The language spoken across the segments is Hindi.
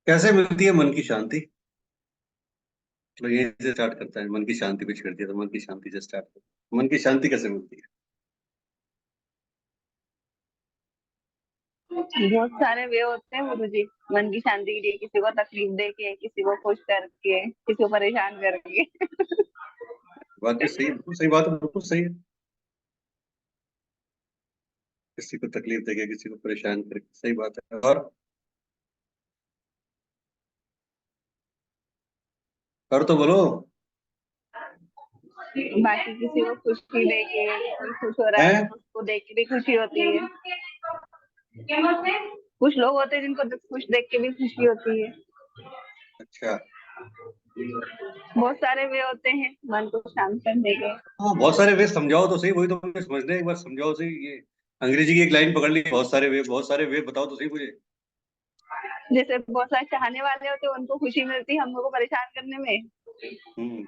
कैसे मिलती है मन की शांति? तो यहीं से स्टार्ट करता है, मन की शांति पे छेड़ दिया तो मन की शांति से स्टार्ट करता है। मन की शांति कैसे मिलती है? बहुत सारे वे होते हैं गुरु जी। मन की शांति के लिए किसी को तकलीफ दे के, किसी को खुश करके, किसी को परेशान करके। बात सही है, बिल्कुल सही बात है, बिल्कुल सही है। किसी को तकलीफ देके, किसी को परेशान करके, सही बात है। और तो बोलो। बाकी किसी को खुशी दे के, कोई खुश हो रहा है हैं? तो उसको देख के भी खुशी होती है। कुछ लोग होते हैं जिनको खुश देख के भी खुशी होती है। अच्छा। बहुत सारे वे होते हैं मन को शांत करने के। हाँ, बहुत सारे वे समझाओ तो सही, वही तो मुझे समझना है, एक बार समझाओ सही ये। अंग्रेजी की एक लाइन पकड़ ली, बहुत सारे वे, बहुत सारे वे बताओ तो सही मुझे। जैसे बहुत सारे चाहने वाले होते हैं, उनको खुशी मिलती है हम लोग को परेशान करने में। हम्म।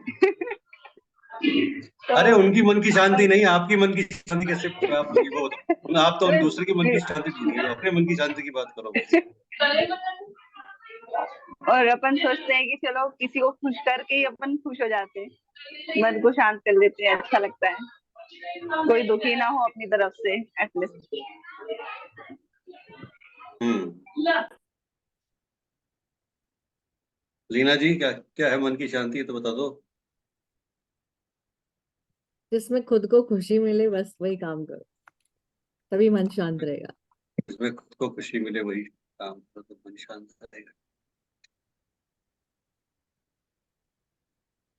तो अरे उनकी मन की शांति अपन नहीं, आपकी मन की शांति कैसे आप होगी वो बताओ। आप तो दूसरे की मन की शांति ढूंढ रही हो, अपने मन की शांति की बात करो बस। और अपन सोचते हैं कि चलो किसी को खुश करके ही अपन खुश हो जाते हैं, मन को शांत कर लेते हैं, अच्छा लगता है। कोई दुखी ना हो अपनी तरफ से एटलीस्ट। हम्म। लीना जी, क्या क्या है मन की शांति, तो बता दो। जिसमें खुद को खुशी मिले बस वही काम करो, तभी मन शांत रहेगा। इसमें खुद को खुशी मिले वही काम करो तो मन शांत रहेगा।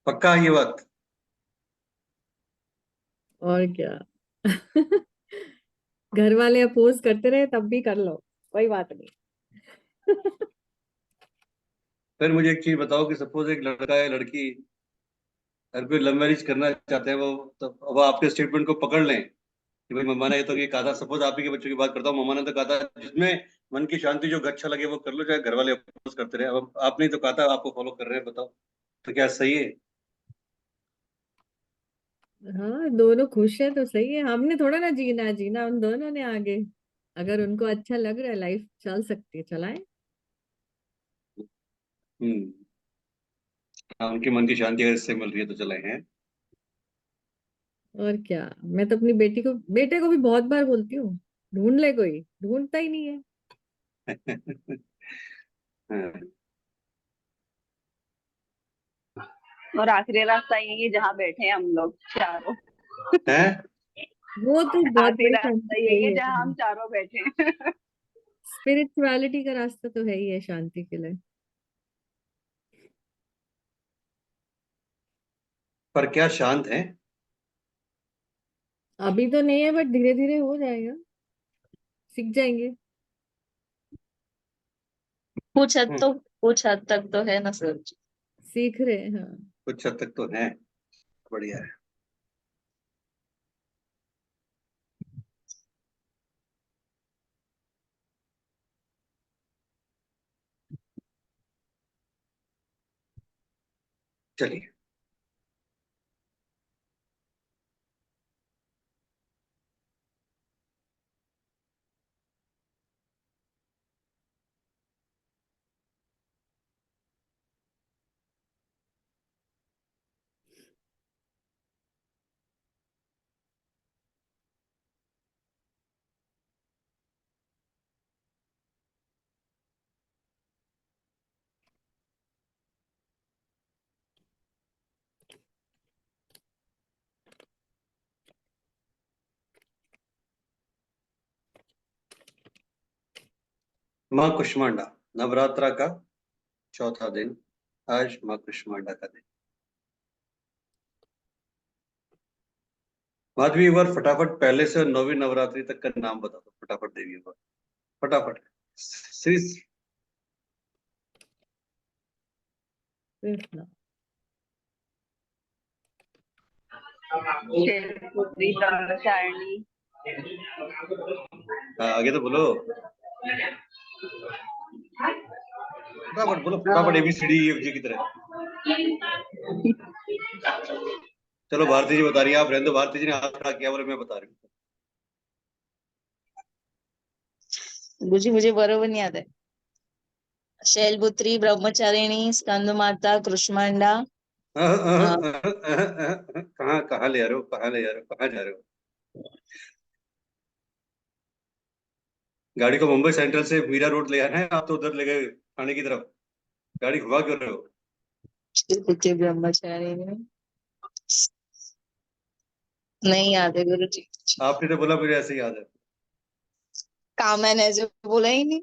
पक्का है ये बात? और क्या। घर वाले अपोज करते रहे तब भी कर लो, कोई बात नहीं। फिर मुझे एक चीज बताओ कि सपोज एक लड़का है, लड़की, अगर कोई लव मैरिज करना चाहते हैं वो, तो वो आपके स्टेटमेंट को पकड़ लें कि भाई मम्मा ने ये तो ये कहा था, सपोज आप ही के बच्चों की बात करता हूँ, मम्मा ने तो कहा था जिसमें मन की शांति, जो अच्छा लगे वो कर लो, चाहे घर वाले अपोज करते रहे। अब आपने तो कहा था, आपको फॉलो कर रहे हैं, बताओ तो क्या सही है? हाँ, दोनों खुश है तो सही है, हमने थोड़ा ना जीना है, जीना उन दोनों ने आगे। अगर उनको अच्छा लग रहा है, लाइफ चल सकती है, चलाएं। हम्म। हाँ, उनकी मन की शांति अगर इससे मिल रही है तो चले हैं। और क्या। मैं तो अपनी बेटे को भी बहुत बार बोलती हूँ, ढूंढ ले, कोई ढूंढता ही नहीं है। हाँ। और आखिरी रास्ता यही है जहाँ बैठे हैं हम लोग चारों। हैं? वो तो बहुत आखिरी बड़ी शांति रास्ता यही यही है है। जहाँ हम चारों बैठे हैं। स्पिरिचुअलिटी का रास्ता तो है ही है शांति के लिए। पर क्या शांत है? अभी तो नहीं है, बट धीरे धीरे हो जाएगा, सीख जाएंगे। हम्म, कुछ हद तक तो है ना सर। सीख रहे हैं, हाँ। कुछ हद तक तो है। बढ़िया है। चलिए। माँ कुष्मांडा, नवरात्रा का चौथा दिन, आज माँ कुष्मांडा का दिन। माधवी, एक बार फटाफट पहले से 9वीं नवरात्रि तक का नाम बता दो, फटाफट देवी को, फटाफट। श्री। कृष्णा। शेरपुत्री, ब्रह्मचारिणी। हाँ, आगे तो बोलो, फटाफट बोलो, फटाफट ABCD EFG की तरह। चलो भारती जी बता रही है, आप रहने दो, भारती जी ने हाथ खड़ा किया, बोले मैं बता रही हूँ। मुझे मुझे बरोबर नहीं आता है। शैलपुत्री, ब्रह्मचारिणी, स्कंद माता, कृष्मांडा। कहाँ कहाँ ले आ रहे हो, कहाँ ले जा रहे हो, कहाँ जा रहे हो? गाड़ी को मुंबई सेंट्रल से मीरा रोड ले आना है, आप तो उधर ले गए थाने की तरफ। गाड़ी घुमा क्यों रहे हो? शैलपुत्री, ब्रह्मचारिणी नहीं याद है गुरु जी। आपने तो बोला मुझे ऐसे ही याद है। काम मैंने ऐसे बोला ही नहीं।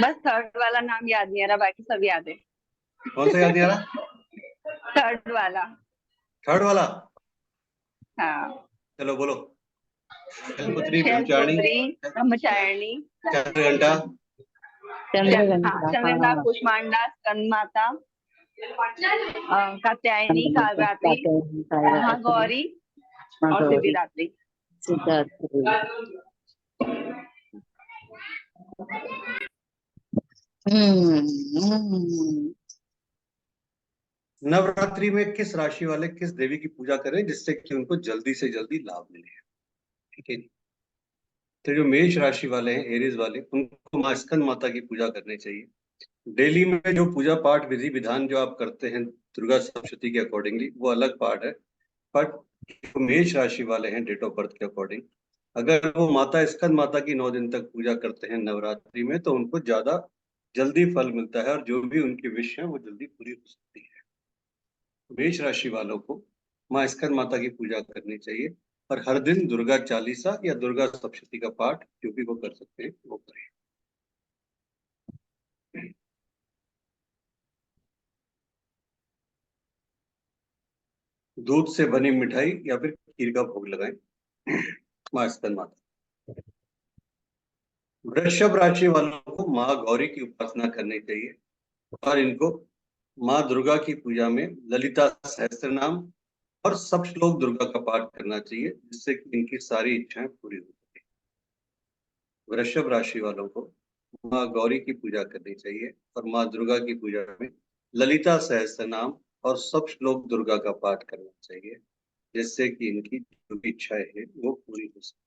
बस थर्ड वाला नाम याद नहीं आ रहा, बाकी सब याद है। कौन सा याद नहीं आ रहा? थर्ड वाला। थर्ड वाला? हाँ। चलो बोलो। शैलपुत्री, ब्रह्मचारिणी, शैलपुत्री, ब्रह्मचारिणी, चंद्रघंटा, चंद्रघंटा, कुष्मांडा, स्कंद माता, कात्यायनी, कालरात्रि, महागौरी और सिद्धिदात्री। नवरात्रि में किस राशि वाले किस देवी की पूजा करें जिससे कि उनको जल्दी से जल्दी लाभ मिले? ठीक है। तो जो मेष राशि वाले हैं, एरीज वाले, उनको माँ स्कंद माता की पूजा करनी चाहिए। डेली में जो पूजा पाठ विधि विधान जो आप करते हैं दुर्गा सप्तशती के अकॉर्डिंगली, वो अलग पार्ट है। बट जो मेष राशि वाले हैं डेट ऑफ बर्थ के अकॉर्डिंग, अगर वो माता स्कंद माता की 9 दिन तक पूजा करते हैं नवरात्रि में, तो उनको ज्यादा जल्दी फल मिलता है और जो भी उनकी विश है वो जल्दी पूरी हो सकती है। मेष राशि वालों को माँ स्कंद माता की पूजा करनी चाहिए और हर दिन दुर्गा चालीसा या दुर्गा सप्तशती का पाठ जो भी वो कर सकते हैं वो करें। दूध से बनी मिठाई या फिर खीर का भोग लगाएं माँ स्कंद माता। वृषभ राशि वालों को माँ गौरी की उपासना करनी चाहिए और इनको माँ दुर्गा की पूजा में ललिता सहस्त्र नाम और सब श्लोक दुर्गा का पाठ करना चाहिए जिससे कि इनकी सारी इच्छाएं पूरी हो सके। वृषभ राशि वालों को माँ गौरी की पूजा करनी चाहिए और माँ दुर्गा की पूजा में ललिता सहस्त्र नाम और सब श्लोक दुर्गा का पाठ करना चाहिए जिससे कि इनकी जो भी इच्छाएं हैं वो पूरी हो सके।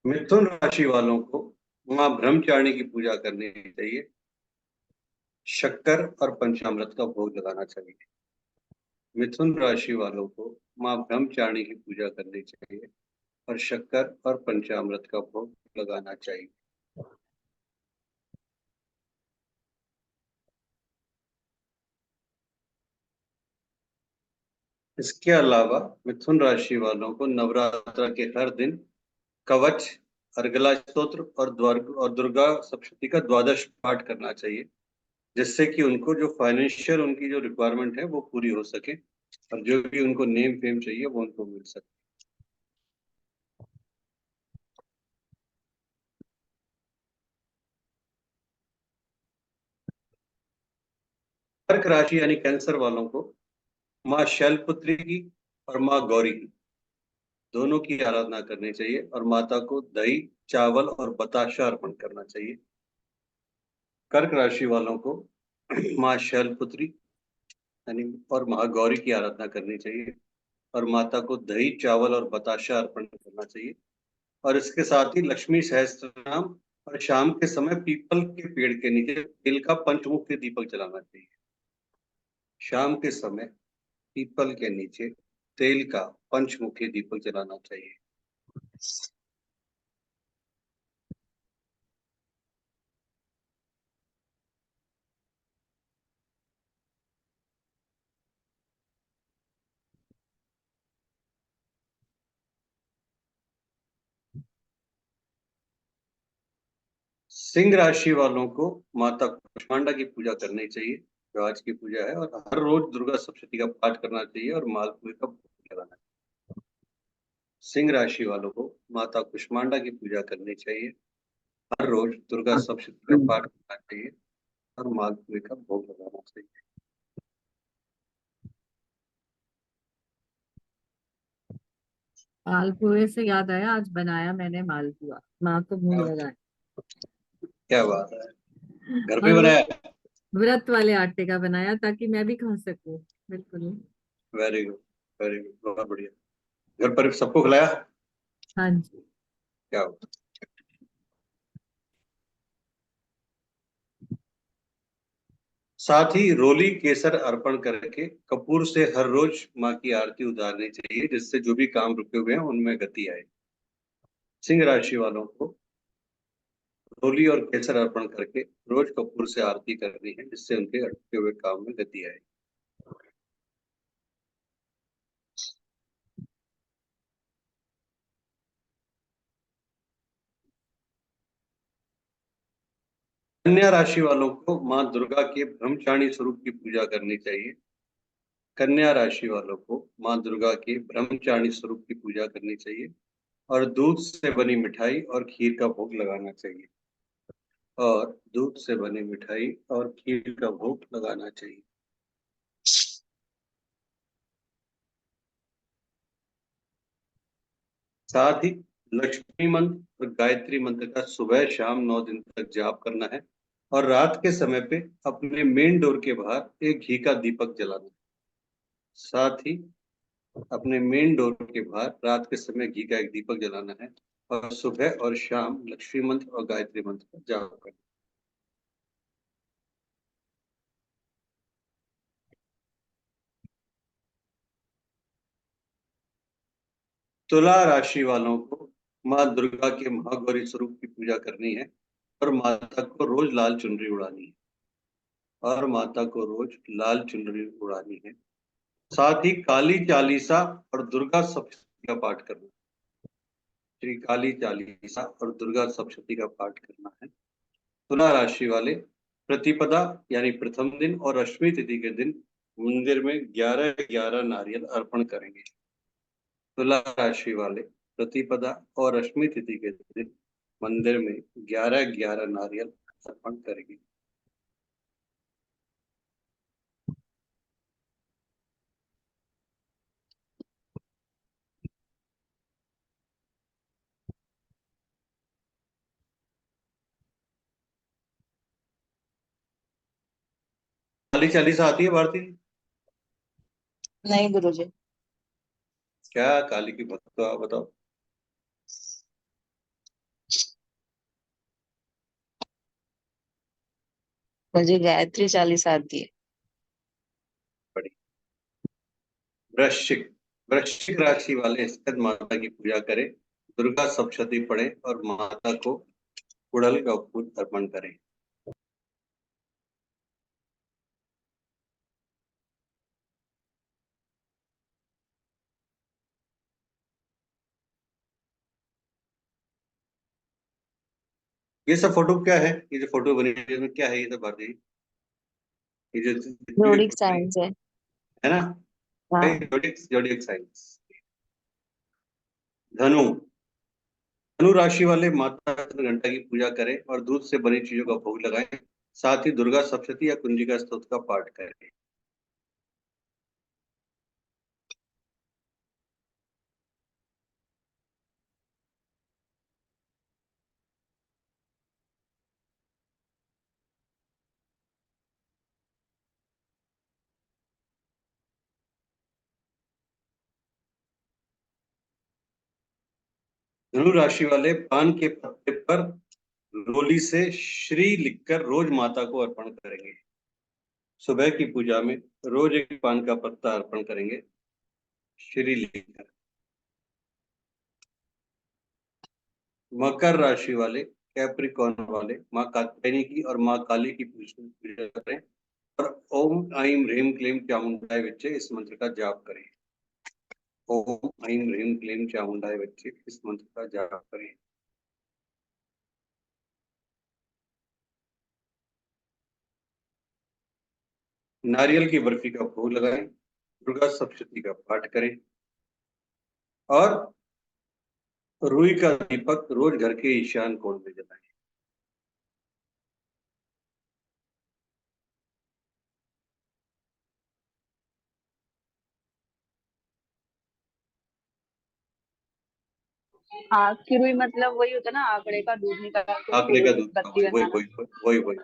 मिथुन राशि वालों को माँ ब्रह्मचारिणी की पूजा करनी चाहिए, शक्कर और पंचामृत का भोग लगाना चाहिए। मिथुन राशि वालों को माँ ब्रह्मचारिणी की पूजा करनी चाहिए और शक्कर और पंचामृत का भोग लगाना चाहिए। इसके अलावा मिथुन राशि वालों को नवरात्र के हर दिन कवच, अर्गला स्तोत्र और दुर्गा सप्तशती का द्वादश पाठ करना चाहिए जिससे कि उनको जो फाइनेंशियल उनकी जो रिक्वायरमेंट है वो पूरी हो सके और जो भी उनको नेम फेम चाहिए वो उनको मिल सके। कर्क राशि यानी कैंसर वालों को माँ शैलपुत्री की और माँ गौरी की दोनों की आराधना करनी चाहिए और माता को दही, चावल और बताशा अर्पण करना चाहिए। कर्क राशि वालों को माँ शैलपुत्री यानी और माँ गौरी की आराधना करनी चाहिए और माता को दही, चावल और बताशा अर्पण करना चाहिए और इसके साथ ही लक्ष्मी सहस्त्र नाम और शाम के समय पीपल के पेड़ के नीचे तेल का पंचमुखी दीपक जलाना चाहिए। शाम के समय पीपल के नीचे तेल का पंचमुखी दीपक जलाना चाहिए। सिंह राशि वालों को माता कुष्मांडा की पूजा करनी चाहिए जो आज की पूजा है और हर रोज दुर्गा सप्तशती का पाठ करना चाहिए और मालपुए का भोग लगाना चाहिए। सिंह राशि वालों को माता कुष्मांडा की पूजा करनी चाहिए, हर रोज दुर्गा सप्तशती का पाठ करना चाहिए और मालपुए का भोग लगाना चाहिए। मालपुए से याद आया, आज बनाया मैंने मालपुआ, माँ को भोग लगाया। क्या बात है, घर पे और वो बनाया? व्रत वाले आटे का बनाया ताकि मैं भी खा सकूं। बिल्कुल। वेरी गुड, वेरी गुड, बहुत बढ़िया। घर पर सबको खिलाया? हाँ जी। क्या होता? साथ ही रोली केसर अर्पण करके कपूर से हर रोज माँ की आरती उतारनी चाहिए, जिससे जो भी काम रुके हुए हैं उनमें गति आए। सिंह राशि वालों को रोली और केसर अर्पण करके रोज कपूर से आरती करनी है, जिससे उनके अटके हुए काम में गति आए। कन्या राशि वालों को माँ दुर्गा के ब्रह्मचारिणी स्वरूप की पूजा करनी चाहिए। कन्या राशि वालों को माँ दुर्गा के ब्रह्मचारिणी स्वरूप की पूजा करनी चाहिए और दूध से बनी मिठाई और खीर का भोग लगाना चाहिए। और दूध से बनी मिठाई और खीर का भोग लगाना चाहिए। साथ ही लक्ष्मी मंत्र और गायत्री मंत्र का सुबह शाम 9 दिन तक जाप करना है और रात के समय पे अपने मेन डोर के बाहर एक घी का दीपक जलाना है। साथ ही अपने मेन डोर के बाहर रात के समय घी का एक दीपक जलाना है और सुबह और शाम लक्ष्मी मंत्र और गायत्री मंत्र का जाप करना। तुला राशि वालों को माँ दुर्गा के महागौरी स्वरूप की पूजा करनी है और माता को रोज लाल चुनरी उड़ानी है। और माता को रोज लाल चुनरी उड़ानी है। साथ ही काली चालीसा और दुर्गा सप्तशती का पाठ करना। श्री काली चालीसा और दुर्गा सप्तशती का पाठ करना है। तुला राशि वाले प्रतिपदा यानी प्रथम दिन और अष्टमी तिथि के दिन मंदिर में 11-11 नारियल अर्पण करेंगे। तुला राशि वाले प्रतिपदा और अष्टमी तिथि के दिन मंदिर में 11-11 नारियल अर्पण करेंगे। काली चालीसा आती है भारती जी? नहीं गुरुजी। क्या काली की भक्त हो आप बताओ। मुझे गायत्री चालीसा आती है। बड़ी वृश्चिक वृश्चिक राशि वाले स्कंद माता की पूजा करें, दुर्गा सप्तशती पढ़े और माता को कुड़ल का फूल अर्पण करें। ये सब फोटो क्या है? ये जो फोटो बनी है इसमें क्या है ये सब भारती जी? ये जो जितनी भी जोडिक फोटो साइंस है। है ना, हाँ। जोडिक जोडिक साइंस। धनु धनु राशि वाले माता घंटा की पूजा करें और दूध से बनी चीजों का भोग लगाएं। साथ ही दुर्गा सप्तशती या कुंजिका स्तोत्र का पाठ करें। धनु राशि वाले पान के पत्ते पर रोली से श्री लिखकर रोज माता को अर्पण करेंगे। सुबह की पूजा में रोज एक पान का पत्ता अर्पण करेंगे श्री लिखकर। मकर राशि वाले कैप्रिकॉर्न वाले माँ कात्यायनी की और माँ काली की पूजा करें और ओम ऐं ह्रीं क्लीं चामुंडाय विच्चे इस मंत्र का जाप करें। ओम ऐं ह्रीं क्लीं चामुंडाय विच्चे इस मंत्र का जाप करें। नारियल की बर्फी का भोग लगाएं, दुर्गा सप्तशती का पाठ करें और रुई का दीपक रोज घर के ईशान कोण में जलाएं। हाँ, किरुई मतलब वही होता है ना, आंकड़े का दूध निकाल के आंकड़े का किरुई दूध का, बत्ती वही बनाना। वही वही वही।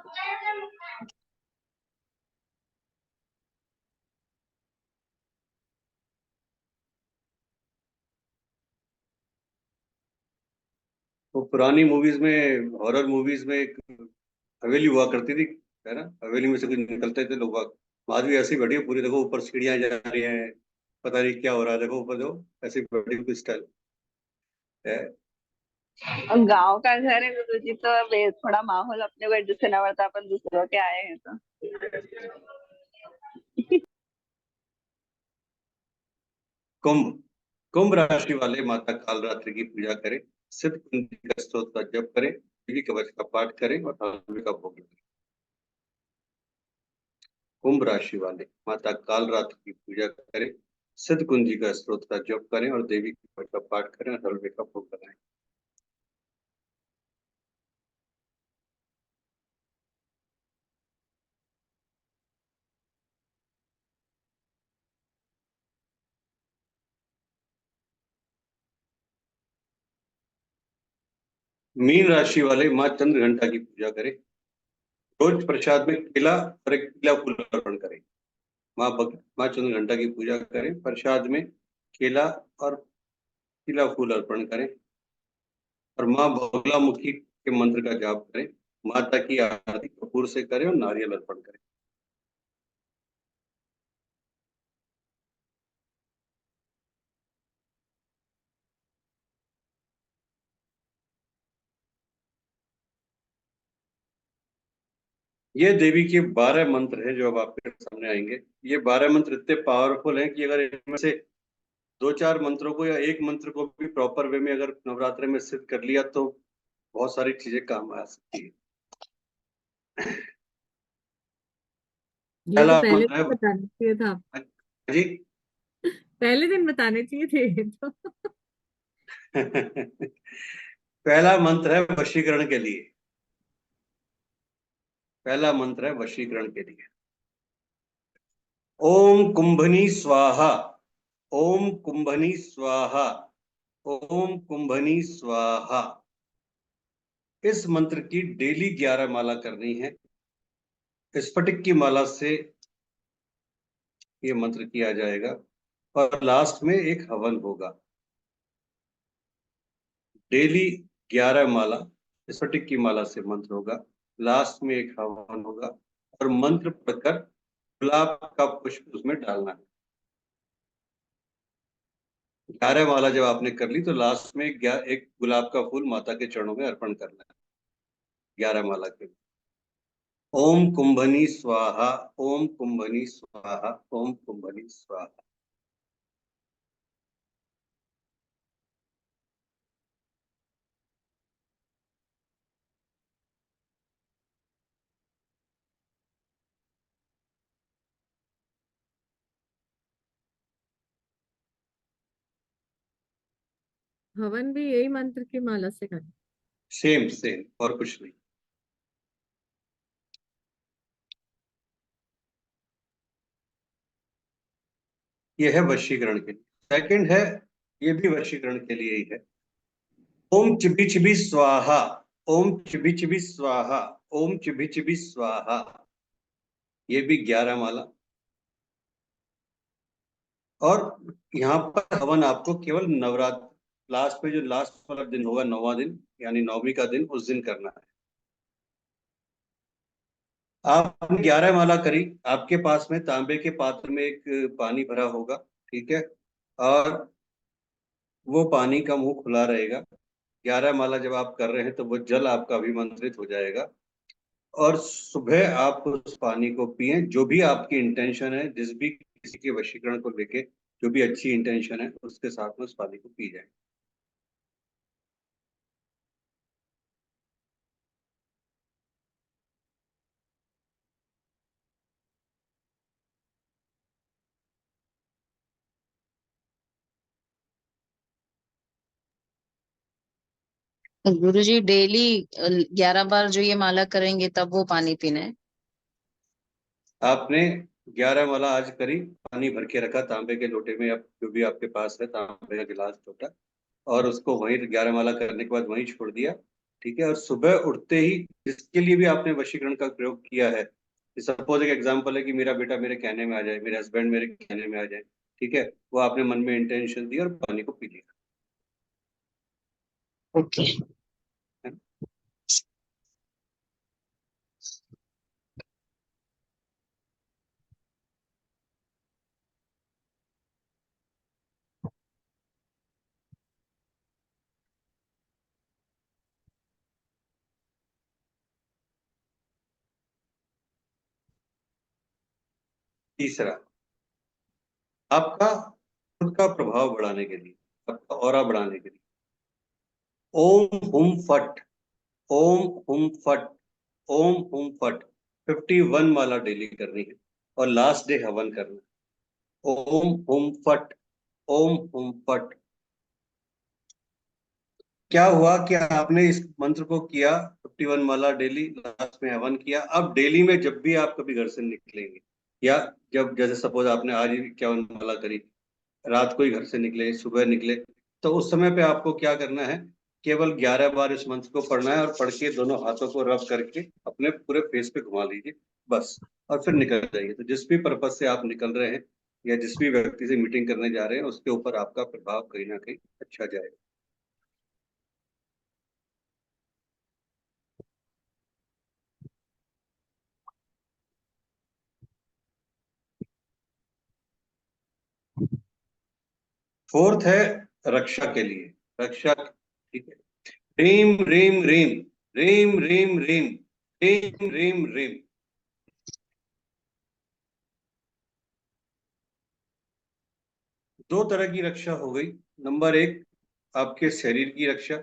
वो पुरानी मूवीज में, हॉरर मूवीज में एक हवेली हुआ करती थी, है ना, हवेली में से कुछ निकलते थे लोग बाग। बाद भी ऐसी बढ़िया पूरी, देखो ऊपर सीढ़ियां जा रही हैं, पता नहीं क्या हो रहा है, देखो ऊपर जो ऐसी बड़ी स्टाइल है। और गांव का घर है गुरु जी, तो अब ये थोड़ा माहौल अपने को एडजस्ट करना पड़ता है, अपन दूसरों के आए हैं तो। कुंभ, कुंभ राशि वाले माता कालरात्रि की पूजा करें, सिद्ध कुंजी का स्तोत्र का जप करें, देवी कवच का पाठ करें और हलवे का भोग लगाएं। कुंभ राशि वाले माता कालरात्रि की पूजा करें, सिद्ध कुंजी का स्तोत्र का जप करें और देवी कवच का पाठ करें और हलवे का भोग लगाएं। मीन राशि वाले माँ चंद्र घंटा की पूजा करें, रोज प्रसाद में केला और एक पीला फूल अर्पण करें। माँ चंद्र घंटा की पूजा करें, प्रसाद में केला और पीला फूल अर्पण करें और माँ बगलामुखी के मंत्र का जाप करें। माता की आरती कपूर से करें और नारियल अर्पण करें। ये देवी के 12 मंत्र हैं जो अब आपके सामने आएंगे। ये 12 मंत्र इतने पावरफुल हैं कि अगर इनमें से दो चार मंत्रों को या एक मंत्र को भी प्रॉपर वे में अगर नवरात्र में सिद्ध कर लिया तो बहुत सारी चीजें काम आ सकती है। ये तो पहला पहले मंत्र है, दिन बताना चाहिए था। जी। पहले दिन बताने चाहिए थे तो। पहला मंत्र है वशीकरण के लिए। पहला मंत्र है वशीकरण के लिए। ओम कुंभनी स्वाहा, ओम कुंभनी स्वाहा, ओम कुंभनी स्वाहा। इस मंत्र की डेली 11 माला करनी है। स्फटिक की माला से ये मंत्र किया जाएगा और लास्ट में एक हवन होगा। डेली 11 माला स्फटिक की माला से मंत्र होगा, लास्ट में एक हवन होगा और मंत्र पढ़कर गुलाब का पुष्प उसमें डालना है। 11 माला जब आपने कर ली तो लास्ट में एक गुलाब का फूल माता के चरणों में अर्पण करना है। 11 माला के। ओम कुंभनी स्वाहा, ओम कुंभनी स्वाहा, ओम कुंभनी स्वाहा। हवन भी यही मंत्र की माला से करना। सेम सेम और कुछ नहीं। ये है वशीकरण के लिए। सेकंड है, ये भी वशीकरण के लिए ही है। ओम चिबी चिबी स्वाहा, ओम चिबी चिबी स्वाहा, ओम चिबी चिबी स्वाहा। ये भी 11 माला। और यहाँ पर हवन आपको केवल नवरात्र लास्ट में, जो लास्ट वाला दिन होगा, 9वां दिन यानी नवमी का दिन, उस दिन करना है। आपने 11 माला करी, आपके पास में तांबे के पात्र में एक पानी भरा होगा, ठीक है, और वो पानी का मुंह खुला रहेगा। 11 माला जब आप कर रहे हैं तो वो जल आपका अभिमंत्रित हो जाएगा और सुबह आप उस पानी को पिए। जो भी आपकी इंटेंशन है, जिस भी किसी के वशीकरण को लेके जो भी अच्छी इंटेंशन है, उसके साथ में उस पानी को पी जाए। गुरु जी डेली 11 बार जो ये माला करेंगे तब वो पानी पीना है? आपने 11 माला आज करी, पानी भर के रखा तांबे के लोटे में, आप जो भी आपके पास है तांबे का गिलास लोटा, और उसको वहीं 11 माला करने के बाद वहीं छोड़ दिया, ठीक है। और सुबह उठते ही जिसके लिए भी आपने वशीकरण का प्रयोग किया है, सपोज एक एग्जांपल है कि मेरा बेटा मेरे कहने में आ जाए, मेरे हस्बैंड मेरे कहने में आ जाए, ठीक है, वो आपने मन में इंटेंशन दी और पानी को पी लिया। ओके। तीसरा, आपका खुद का प्रभाव बढ़ाने के लिए, आपका ऑरा बढ़ाने के लिए ओम हुम फट, ओम हुम फट, ओम हुम फट 51 माला डेली करनी है और लास्ट डे हवन करना है। ओम हुम फट, ओम हुम फट। क्या हुआ कि आपने इस मंत्र को किया 51 माला डेली, लास्ट में हवन किया। अब डेली में जब भी आप कभी घर से निकलेंगे, या जब जैसे सपोज आपने आज 51 माला करी, रात को ही घर से निकले, सुबह निकले, तो उस समय पे आपको क्या करना है, केवल 11 बार इस मंत्र को पढ़ना है और पढ़ के दोनों हाथों को रब करके अपने पूरे फेस पे घुमा लीजिए बस, और फिर निकल जाइए। तो जिस भी पर्पज से आप निकल रहे हैं या जिस भी व्यक्ति से मीटिंग करने जा रहे हैं, उसके ऊपर आपका प्रभाव कहीं ना कहीं अच्छा जाएगा। फोर्थ है रक्षा के लिए, रक्षा, ठीक है। रीम रीम रीम, रीम रीम रीम, रीम रीम रीम। दो तरह की रक्षा हो गई। नंबर एक, आपके शरीर की रक्षा।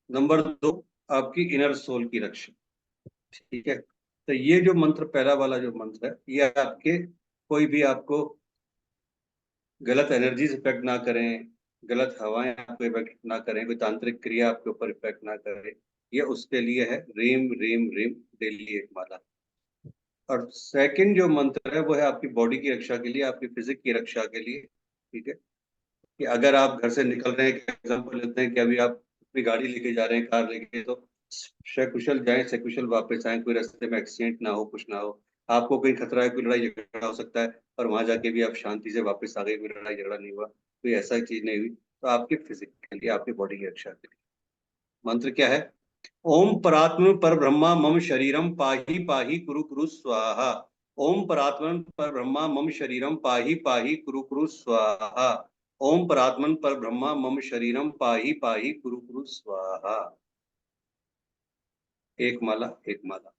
नंबर दो, आपकी इनर सोल की रक्षा। ठीक है। तो ये जो मंत्र, पहला वाला जो मंत्र है, ये आपके कोई भी आपको गलत एनर्जीज इफेक्ट ना करें, गलत हवाएं आपको इफेक्ट ना करें, कोई तांत्रिक क्रिया आपके ऊपर इफेक्ट ना करे, ये उसके लिए है। रीम रीम रीम डेली एक माला। और सेकंड जो मंत्र है वो है आपकी बॉडी की रक्षा के लिए, आपकी फिजिक की रक्षा के लिए। ठीक है। कि अगर आप घर से निकल रहे हैं, एग्जाम्पल लेते हैं कि अभी आप अपनी गाड़ी लेके जा रहे हैं, कार लेके, तो सकुशल जाएं, सकुशल वापस आए, कोई रास्ते में एक्सीडेंट ना हो, कुछ ना हो। आपको कहीं खतरा है, कोई लड़ाई झगड़ा हो सकता है, और वहां जाके भी आप शांति से वापस आ गए, कोई लड़ाई झगड़ा नहीं हुआ, कोई ऐसा चीज नहीं हुई, तो आपके फिजिक के लिए, आपकी बॉडी की रक्षा के लिए मंत्र क्या है? ओम परात्मन पर ब्रह्मा मम शरीरम पाही पाही कुरु कुरु स्वाहा। ओम परात्मन पर ब्रह्मा मम शरीरम पाही पाही कुरु कुरु स्वाहा। ओम परात्मन पर ब्रह्मा मम शरीरम पाही पाही कुरु कुरु स्वाहा। एक माला, एक माला।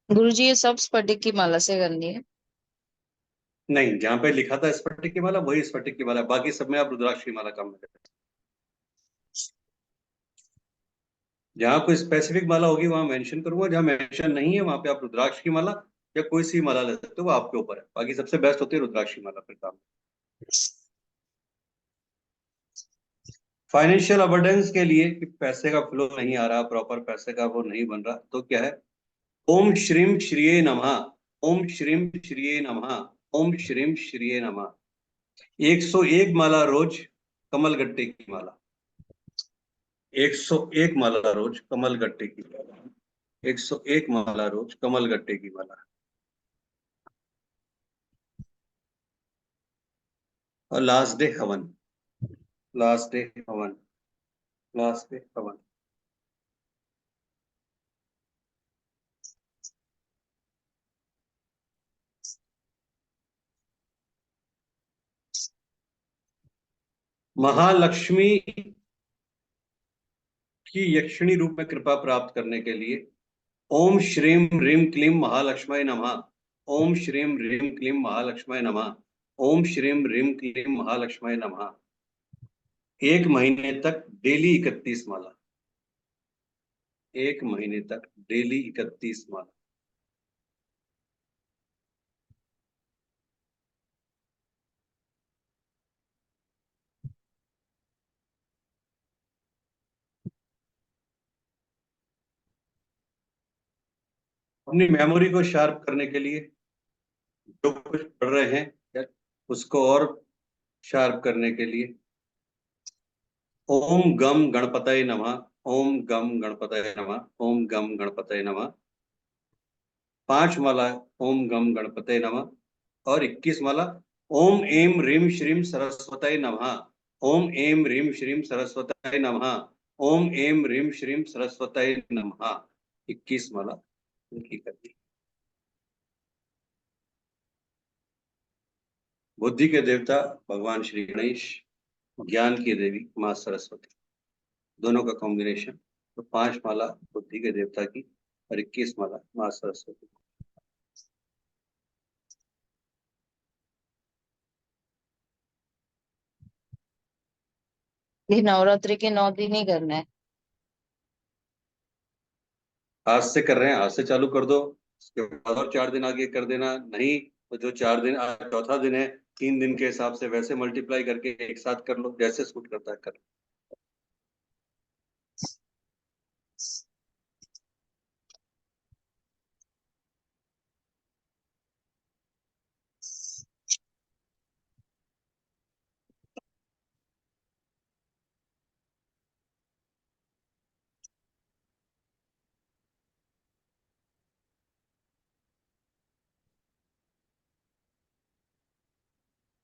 गुरुजी ये सब स्फटिक की माला से करनी है? नहीं, जहां पे लिखा था स्फटिक की माला, वही स्फटिक की माला, बाकी सब में आप रुद्राक्ष की माला काम में करें। जहां कोई स्पेसिफिक माला होगी वहां मेंशन करूंगा, जहां मेंशन नहीं है वहां पे आप रुद्राक्ष की माला या कोई सी माला ले सकते हो, वो आपके ऊपर है। बाकी सबसे बेस्ट होती है रुद्राक्ष की माला फिर काम। फाइनेंशियल अबंडेंस के लिए, कि पैसे का फ्लो नहीं आ रहा, प्रॉपर पैसे का वो नहीं बन रहा, तो क्या है? ओम श्रीम श्रीये नमः, ओम श्रीम श्रीये नमः, ओम श्रीम श्रीये नमः। 101 माला रोज कमल गट्टे की माला, 101 माला रोज कमल गट्टे की माला, 101 माला रोज कमल गट्टे की माला। और लास्ट डे हवन, लास्ट डे हवन, लास्ट डे हवन। महालक्ष्मी की यक्षिणी रूप में कृपा प्राप्त करने के लिए ओम श्रीम ह्रीम क्लीम महालक्ष्मी नमः, ओम श्रीम ह्रीम क्लीम महालक्ष्मी नमः, ओम श्रीम ह्रीम क्लीम महालक्ष्मी नमः। एक महीने तक डेली 31 माला, एक महीने तक डेली 31 माला। अपनी मेमोरी को शार्प करने के लिए, जो कुछ पढ़ रहे हैं या उसको और शार्प करने के लिए ओम गम गणपतये नमः, ओम गम गणपतये नमः, ओम गम गणपतये नमः। 5 माला ओम गम गणपतये नमः, और 21 माला ओम एम रीम श्रीम सरस्वतये नमः, ओम एम रीम श्रीम सरस्वतये नमः, ओम एम रीम श्रीम सरस्वतये नमः। 21 माला उनकी करनी। बुद्धि के देवता भगवान श्री गणेश, ज्ञान की देवी माँ सरस्वती, दोनों का कॉम्बिनेशन। तो 5 माला बुद्धि के देवता की और 21 माला माँ सरस्वती। ये नवरात्रि के 9 दिन ही करना है? आज से कर रहे हैं, आज से चालू कर दो, उसके बाद और 4 दिन आगे कर देना। नहीं तो जो 4 दिन, आज चौथा दिन है, 3 दिन के हिसाब से वैसे मल्टीप्लाई करके एक साथ कर लो, जैसे सूट करता है कर लो।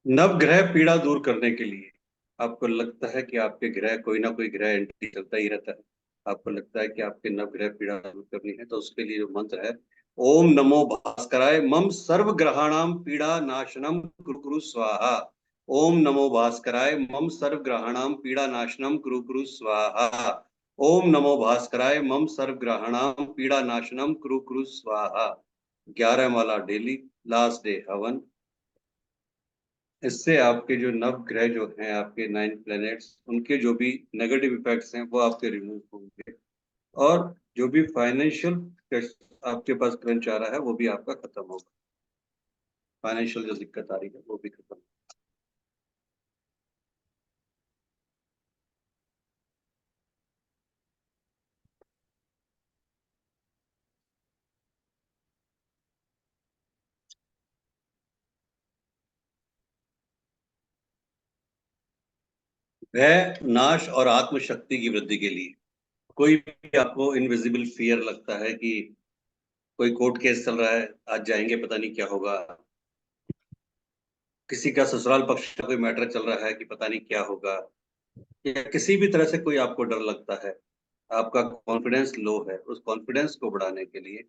नवग्रह पीड़ा दूर करने के लिए, आपको लगता है कि आपके ग्रह, कोई ना कोई ग्रह एंट्री चलता ही रहता है, आपको लगता है कि आपके नवग्रह पीड़ा दूर करनी है, तो उसके लिए जो मंत्र है, ओम नमो भास्कराय मम सर्व ग्रहाणाम पीड़ा नाशनम कुरु कुरु स्वाहा। ओम नमो भास्कराय मम सर्व ग्रहाणाम पीड़ा नाशनम कुरु कुरु स्वाहा। ओम नमो भास्कराय मम सर्व ग्रहाणाम पीड़ा नाशनम कुरु कुरु स्वाहा। 11 माला डेली, लास्ट डे हवन। इससे आपके जो नवग्रह जो हैं, आपके 9 प्लैनेट्स, उनके जो भी नेगेटिव इफेक्ट्स हैं वो आपके रिमूव होंगे, और जो भी फाइनेंशियल आपके पास क्रंच आ रहा है वो भी आपका खत्म होगा। फाइनेंशियल जो दिक्कत आ रही है वो भी खत्म। भय नाश और आत्मशक्ति की वृद्धि के लिए, कोई भी आपको इनविजिबल फियर लगता है कि कोई कोर्ट केस चल रहा है, आज जाएंगे पता नहीं क्या होगा, किसी का ससुराल पक्ष का कोई मैटर चल रहा है कि पता नहीं क्या होगा, या किसी भी तरह से कोई आपको डर लगता है, आपका कॉन्फिडेंस लो है, उस कॉन्फिडेंस को बढ़ाने के लिए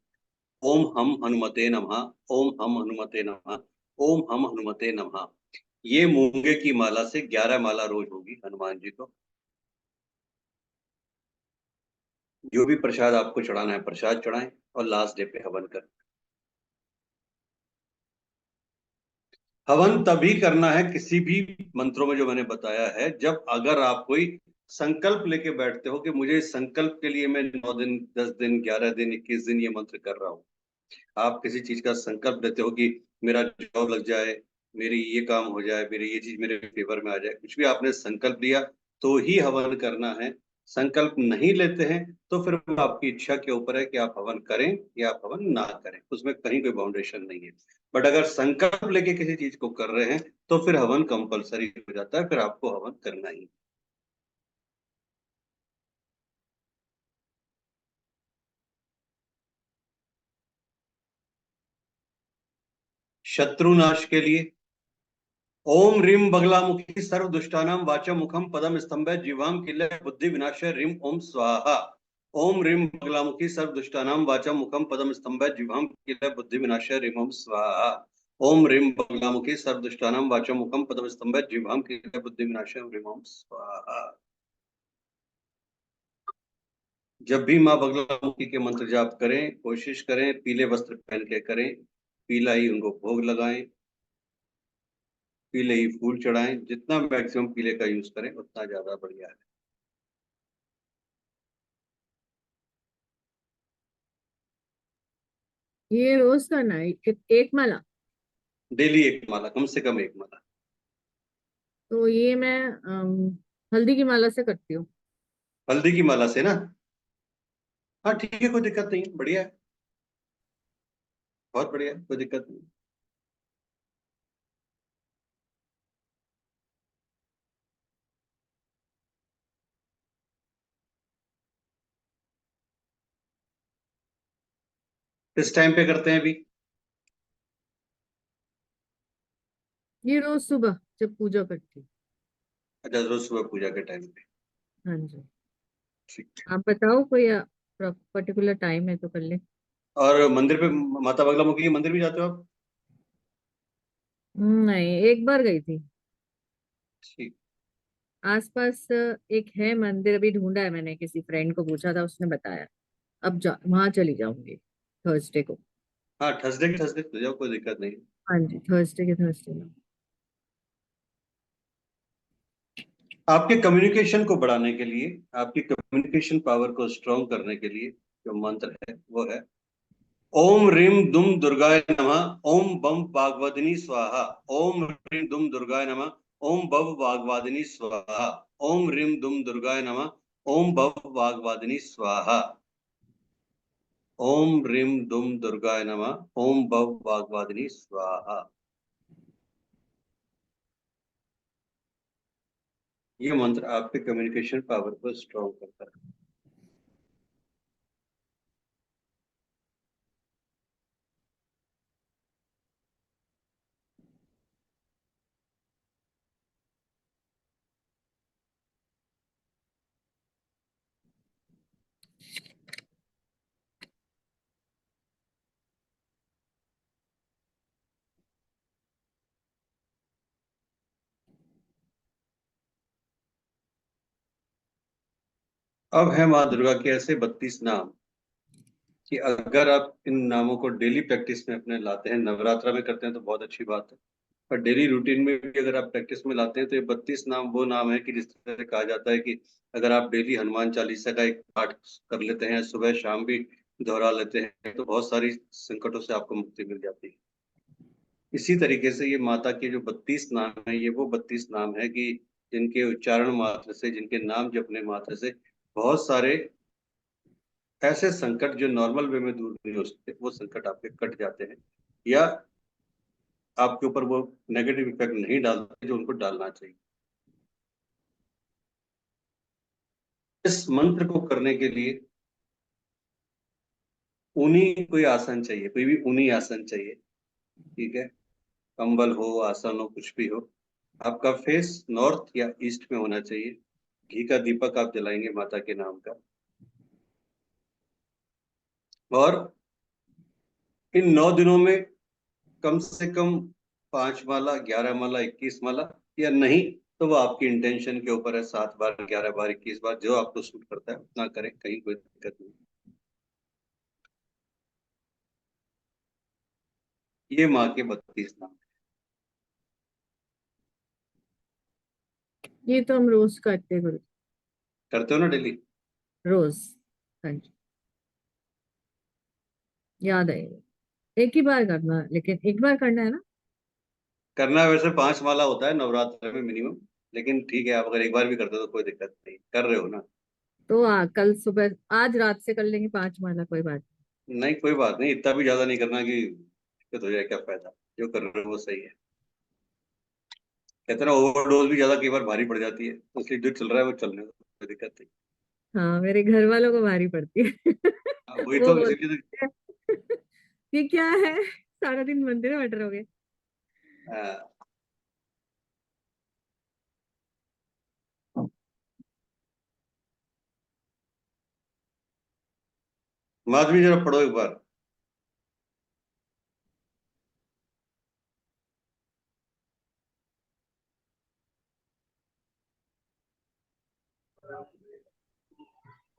ओम हम हनुमते नमः, ओम हम हनुमते नमः, ओम हम हनुमते नमः, ये मूंगे की माला से 11 माला रोज होगी हनुमान जी को। जो भी प्रसाद आपको चढ़ाना है प्रसाद चढ़ाएं, और लास्ट डे पे हवन करें। हवन तभी करना है किसी भी मंत्रों में जो मैंने बताया है, जब अगर आप कोई संकल्प लेके बैठते हो कि मुझे इस संकल्प के लिए मैं 9 दिन, 10 दिन, 11 दिन, 21 दिन ये मंत्र कर रहा हूँ। आप किसी चीज का संकल्प लेते हो कि मेरा जॉब लग जाए, मेरी ये काम हो जाए, मेरी ये चीज मेरे फेवर में आ जाए, कुछ भी आपने संकल्प लिया तो ही हवन करना है। संकल्प नहीं लेते हैं तो फिर वो आपकी इच्छा के ऊपर है कि आप हवन करें या आप हवन ना करें, उसमें कहीं कोई बाउंडेशन नहीं है। बट अगर संकल्प लेके किसी चीज को कर रहे हैं तो फिर हवन कंपलसरी हो जाता है, फिर आपको हवन करना ही। शत्रुनाश के लिए ओम रीम बगलामुखी सर्व दुष्टानाम वाचा मुखम पदम स्तंभ जीवाम किल बुद्धि विनाश रीम ओम स्वाहा। ओम रीम बगलामुखी सर्व दुष्टानाम वाचा मुखम पदम स्तंभ जीवाम किल बुद्धि विनाश रीम ओम स्वाहा। ओम रीम बगलामुखी सर्व दुष्टानाम वाचा मुखम पदम स्तंभ जीवाम किल बुद्धि विनाश रीम ओम स्वाहा। जब भी माँ बगलामुखी के मंत्र जाप करें, कोशिश करें पीले वस्त्र पहन के करें, पीला ही उनको भोग लगाएं, पीले ही फूल चढ़ाएं, जितना मैक्सिमम पीले का यूज करें उतना ज्यादा बढ़िया है। ये रोज करना है एक माला? डेली एक माला, कम से कम एक माला। तो ये मैं हल्दी की माला से करती हूँ। हल्दी की माला से ना? हाँ ठीक है, कोई दिक्कत नहीं है, बढ़िया है, बहुत बढ़िया है, कोई दिक्कत नहीं। किस टाइम पे करते हैं अभी? ये रोज सुबह जब पूजा करती हूँ। अच्छा, रोज सुबह पूजा के टाइम पे। हाँ जी। ठीक। आप बताओ कोई पर्टिकुलर टाइम है तो कर ले। और मंदिर पे, माता बगलामुखी के मंदिर भी जाते हो आप? नहीं, एक बार गई थी। ठीक। आसपास एक है मंदिर, अभी ढूंढा है मैंने, किसी फ्रेंड को पूछा था, उसने बताया। अब जा वहां चली जाऊंगी थर्सडे को। हाँ, थर्सडे के थर्सडे तो जाओ, कोई दिक्कत नहीं। हाँ जी, थर्सडे के थर्सडे में। आपके कम्युनिकेशन को बढ़ाने के लिए, आपकी कम्युनिकेशन पावर को स्ट्रॉन्ग करने के लिए जो मंत्र है वो है ओम रीम दुम दुर्गाय नमः, ओम बम वाग्वादिनी स्वाहा। ओम रीम दुम दुर्गाय नमः, ओम भव वाग्वादिनी स्वाहा। ओम रीम दुम दुर्गाय नमः, ओम भव वाग्वादिनी स्वाहा। ओम रीम दुम दुर्गाय नमः, ओम भव वाग्वादिनी स्वाहा। ये मंत्र आपके कम्युनिकेशन पावर को स्ट्रॉन्ग करता है। अब है माँ दुर्गा के ऐसे 32 नाम कि अगर आप इन नामों को डेली प्रैक्टिस में अपने लाते हैं, नवरात्रा में करते हैं तो बहुत अच्छी बात है, पर डेली रूटीन में भी अगर आप प्रैक्टिस में लाते हैं तो ये 32 नाम वो नाम है कि जिस तरह से कहा जाता है कि अगर आप डेली हनुमान चालीसा का एक पाठ कर लेते हैं, सुबह शाम भी दोहरा लेते हैं, तो बहुत सारी संकटों से आपको मुक्ति मिल जाती है। इसी तरीके से ये माता के जो 32 नाम है, ये वो 32 नाम है कि जिनके उच्चारण मात्र से, जिनके नाम जपने मात्र से बहुत सारे ऐसे संकट जो नॉर्मल वे में दूर नहीं हो सकते, वो संकट आपके कट जाते हैं, या आपके ऊपर वो नेगेटिव इफेक्ट नहीं डालते जो उनको डालना चाहिए। इस मंत्र को करने के लिए ऊनी कोई आसन चाहिए, कोई भी ऊनी आसन चाहिए, ठीक है। कंबल हो, आसन हो, कुछ भी हो। आपका फेस नॉर्थ या ईस्ट में होना चाहिए। घी का दीपक आप जलाएंगे माता के नाम का। और इन 9 दिनों में कम से कम 5 माला, 11 माला, 21 माला, या नहीं तो वो आपकी इंटेंशन के ऊपर है। 7 बार, 11 बार, 21 बार, जो आपको सूट करता है उतना करें, कहीं कोई दिक्कत नहीं। ये माँ के 32 नाम। ये तो हम रोज करते हैं गुरु, करते हो ना डेली? रोज। हाँ जी, याद है। एक ही बार करना है, लेकिन एक बार करना है ना। करना वैसे 5 माला होता है नवरात्र में मिनिमम, लेकिन ठीक है, आप अगर एक बार भी करते हो तो कोई दिक्कत नहीं, कर रहे हो ना। तो कल सुबह, आज रात से कर लेंगे 5 माला, कोई बात नहीं, कोई बात नहीं, इतना भी ज्यादा नहीं करना कि दिक्कत हो जाए, क्या फायदा। जो कर रहे हो वो सही है। कहते हैं ना, ओवरडोज भी ज्यादा कई बार भारी पड़ जाती है, तो इसलिए जो चल रहा है वो चलने दो, कोई दिक्कत नहीं। नहीं। हाँ, मेरे घर वालों को भारी पड़ती है। वही वो तो, इसीलिए बोलते हैं ये क्या है, सारा दिन मंदिर में बैठे रहोगे। तो माधवी जरा पढ़ो एक बार।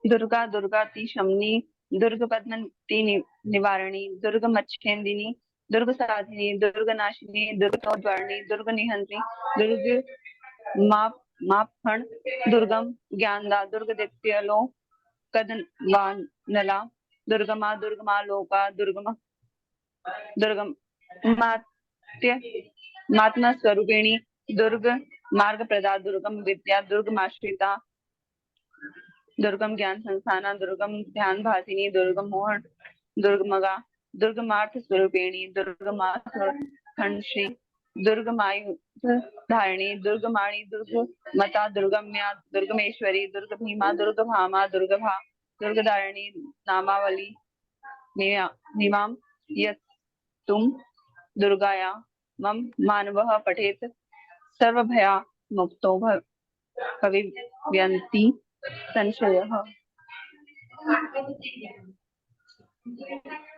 दुर्गा दुर्गाति शमनी, दुर्ग पद्मती निवारणी, दुर्ग मच्छेंदिनी, दुर्ग साधिनी, दुर्ग नाशिनी, दुर्ग द्वारिणी, दुर्ग निहंत्री, दुर्ग माप मापखण, दुर्गम ज्ञानदा, दुर्ग दैत्य कदनवानला, दुर्गमा लोका, दुर्गम मात्य मात्मा स्वरूपिणी, दुर्ग मार्ग प्रदा, दुर्गम विद्या, दुर्गमाश्रिता, दुर्गम ज्ञान संस्थाना, दुर्गम ध्यान भासिनी, दुर्गम मोहन, दुर्गमगा, दुर्गमार्थ स्वरूपिणी, दुर्गमाश्री, दुर्गमायुध धारिणी, दुर्गमाणी, दुर्गमता, दुर्गम्या, दुर्गमेश्वरी, दुर्ग भीमा, दुर्ग भामा, दुर्गभा, दुर्गदारिणी नामावली निमाम यत् तुम दुर्गाया मम मानवः पठेत सर्वभया मुक्तो भविष्यन्ति संशयः।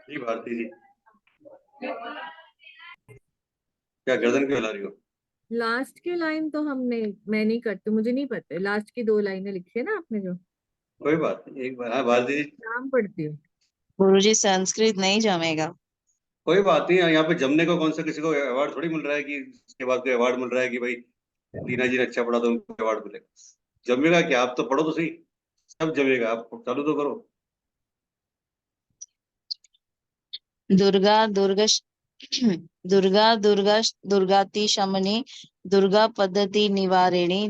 जी भारती जी, क्या गर्दन क्यों हिला रही हो? लास्ट की लाइन तो मैं नहीं करती, मुझे नहीं पता। लास्ट की 2 लाइनें लिखी है ना आपने जो, कोई बात नहीं, एक बार। हाँ भारती जी, नाम पढ़ती हूँ। गुरुजी संस्कृत नहीं जमेगा। कोई बात नहीं। यहाँ पे जमने को कौन सा किसी को अवार्ड थोड़ी मिल रहा है कि इसके बाद कोई अवार्ड मिल रहा है कि भाई टीना जी ने अच्छा पढ़ा तो उनको अवार्ड मिलेगा। जमेगा क्या, आप तो पढ़ो तो सही, सब जमेगा। आप चालू तो करो। दुर्गा दुर्ग दुर्गा दुर्गा दुर्गाति शमनी, दुर्गा पद्धति निवारिणी,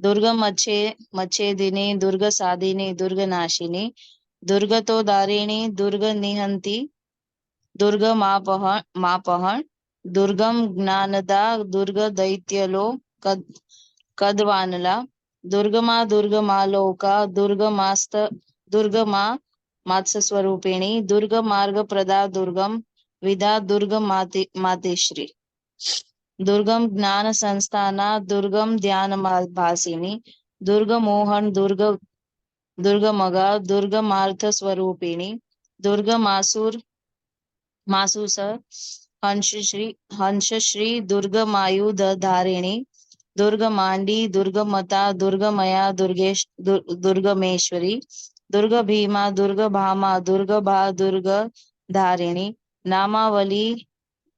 दुर्ग मच्छेदिनी, दुर्ग साधिनी, दुर्ग नाशिनी, दुर्गतो दारिणी, दुर्ग निहंती, दुर्ग मापहण, दुर्गम ज्ञानदा, दुर्ग दैत्यलो कदवानला, दुर्गमा दुर्गमा मात्स स्वरूपिणी, दुर्ग मार्ग प्रदा, दुर्गम विदा, दुर्ग मातेश्री, दुर्गम ज्ञान संस्थाना, दुर्गम ध्यान भासिनी, दुर्ग मोहन, दुर्ग मगा, दुर्ग मार्थ स्वरूपिणी, दुर्ग मासूस हंसश्री, दुर्ग मायुध धारिणी, दुर्ग मांडी, दुर्ग मता, दुर्ग मया, दुर्गमेश्वरी, दुर्ग भीमा, दुर्ग भामा, दुर्ग भा, दुर्ग धारिणी,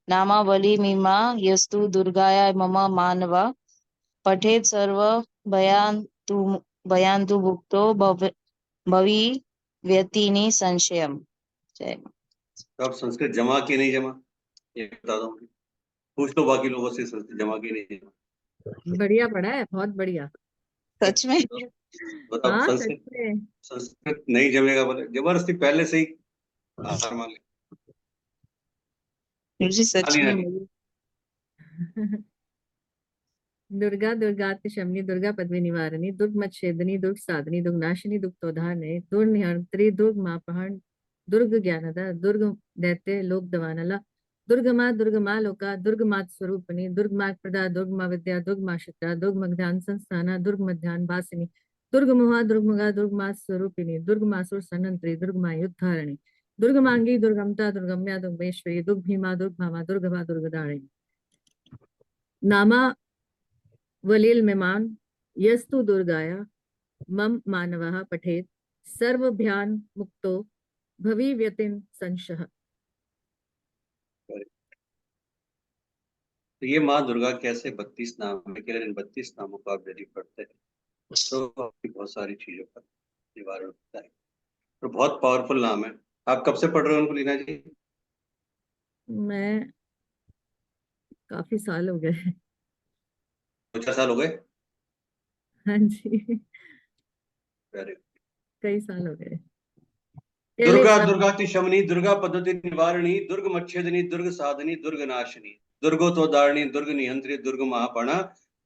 नामावली मीमा यस्तु दुर्गाया मम मानव, पठेत सर्व भयांतु भुक्तो भवि व्यतिनी संशयम। जय मां। तो आप संस्कृत जमा की नहीं जमा, ये बता दो मुझे। पूछ लो बाकी लोगों से, संस्कृत जमा की नहीं जमा। बढ़िया पढ़ा है, बहुत बढ़िया। सच में बताओ, हाँ सच संस्कृत में। संस्कृत नहीं जमेगा बोले जबरदस्ती पहले से ही हार मान ली। मुझे सच लीना में जी, दुर्गा दुर्गाति शमनी, दुर्गा पद्मी निवारणी, दुर्ग मच्छेदनी, दुर्ग साधनी, दुर्ग नाशिनी, दुर्ग तोधारणे, दुर्ग निहंत्री, दुर्ग मापहण, दुर्ग ज्ञानदा, दुर्ग दैत्य लोक दवानला, दुर्ग माँ लोका, दुर्ग मात स्वरूपिणी, दुर्ग मात प्रदा, दुर्ग माँ विद्या, दुर्ग माँ शिक्षा, दुर्ग मध्यान संस्थाना, दुर्ग मध्यान भासिनी, दुर्ग मोहा, दुर्ग मगा, दुर्ग मात स्वरूपिणी, दुर्ग मासुर सनंत्री, दुर्ग माँ युद्धारिणी, दुर्ग मांगी, दुर्गमता, दुर्गम्या, दुर्गमेश्वरी, दुर्ग भीमा, दुर्ग भामा, दुर्गभा, दुर्गदारिणी, नामा वलील मेमान यस्तु दुर्गाया मम मानवः पठेत सर्वभ्यान मुक्तो भवि व्यतिन संशः। तो ये माँ दुर्गा कैसे 32 नाम है, केवल इन 32 नामों को आप यदि पढ़ते हैं तो आपकी बहुत सारी चीजों का निवारण होता है। तो बहुत पावरफुल नाम है। आप कब से पढ़ रहे हो उनको लीना जी? मैं काफी साल हो गए। 2-4 साल हो गए? हाँ जी, वेरी गुड। कई साल हो गए। पहले दुर्गा दुर्गाति शमनी, दुर्गा पद्धति निवारणी, दुर्ग मच्छेदनी, दुर्ग साधनी, दुर्ग नाशिनी, दुर्गोत्तोदारिणी, दुर्ग निहंत्री, दुर्ग महापणा,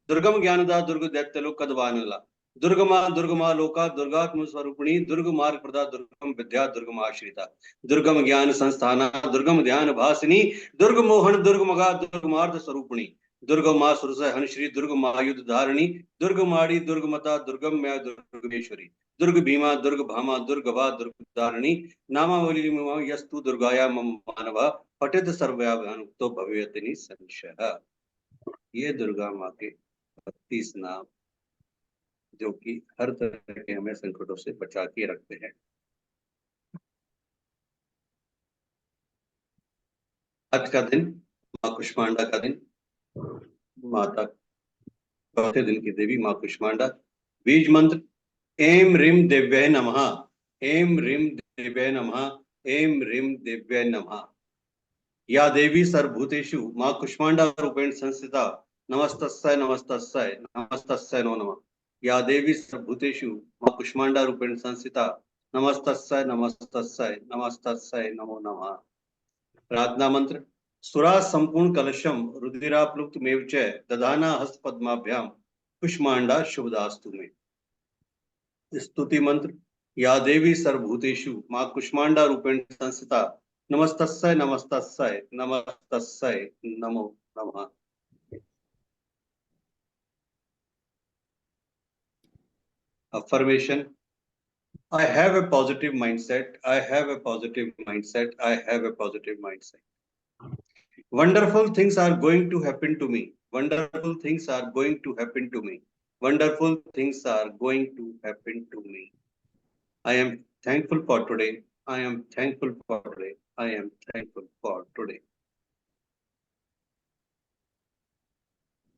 दुर्गम ज्ञानदा, दुर्ग दैत्यलोक कदवानला, दुर्गमा लोका, दुर्गात्म स्वरूपिणी, दुर्ग मार्ग प्रदा, दुर्गम विद्या, दुर्गम आश्रिता, दुर्गम ज्ञान संस्थाना, दुर्गम ध्यान भासिनी, दुर्ग मोहन, दुर्ग मगा, दुर्गमार्थ स्वरूपिणी, दुर्ग माँ सुरस हंश्री, दुर्ग मायुध धारिणी, दुर्ग माड़ी, दुर्ग मता, दुर्गम म्या, दुर्गेश्वरी, दुर्ग भीमा, दुर्ग भामा, दुर्गभा, दुर्गदारिणी, नामावली यस्तु दुर्गाया मम मानव, पठित सर्वयाभ्यान तो भवियति संशय। ये दुर्गा माँ के 32 नाम जो कि हर तरह के हमें संकटों से बचा के रखते हैं। आज का दिन माँ कुष्मांडा का दिन, माता चौथे दिन की देवी माँ कुष्मांडा। बीज मंत्र एम ह्रीम देव्य नमः, एम ह्रीम देव्य नमः, एम ह्रीम देव्य नमः। या देवी सर्वभूतेषु माँ कुष्मांडा रूपेण संस्थिता, नमस्तस्यै नमस्तस्यै नमस्तस्यै नमो नमः। या देवी सर्वभूतेषु माँ कुष्मांडा रूपेण संस्थिता, नमस्तस्यै नमस्तस्यै नमस्तस्यै नमो नमः। प्रार्थना मंत्र सुरा संपूर्ण कलशम रुधिराप्लुप्त मेव च दधाना हस्त पद्माभ्याम कुष्मांडा शुभदास्तु में। स्तुति मंत्र या देवी सर्वभूतेषु माँ कुष्मांडा रूपेण संस्थिता, नमस्तस्यै नमस्तस्यै नमस्तस्यै नमो नमः। Affirmation: I have a positive mindset, I have a positive mindset, I have a positive mindset. Wonderful things are going to happen to me. Wonderful things are going to happen to me. Wonderful things are going to happen to me. I am thankful for today. I am thankful for today. I am thankful for today.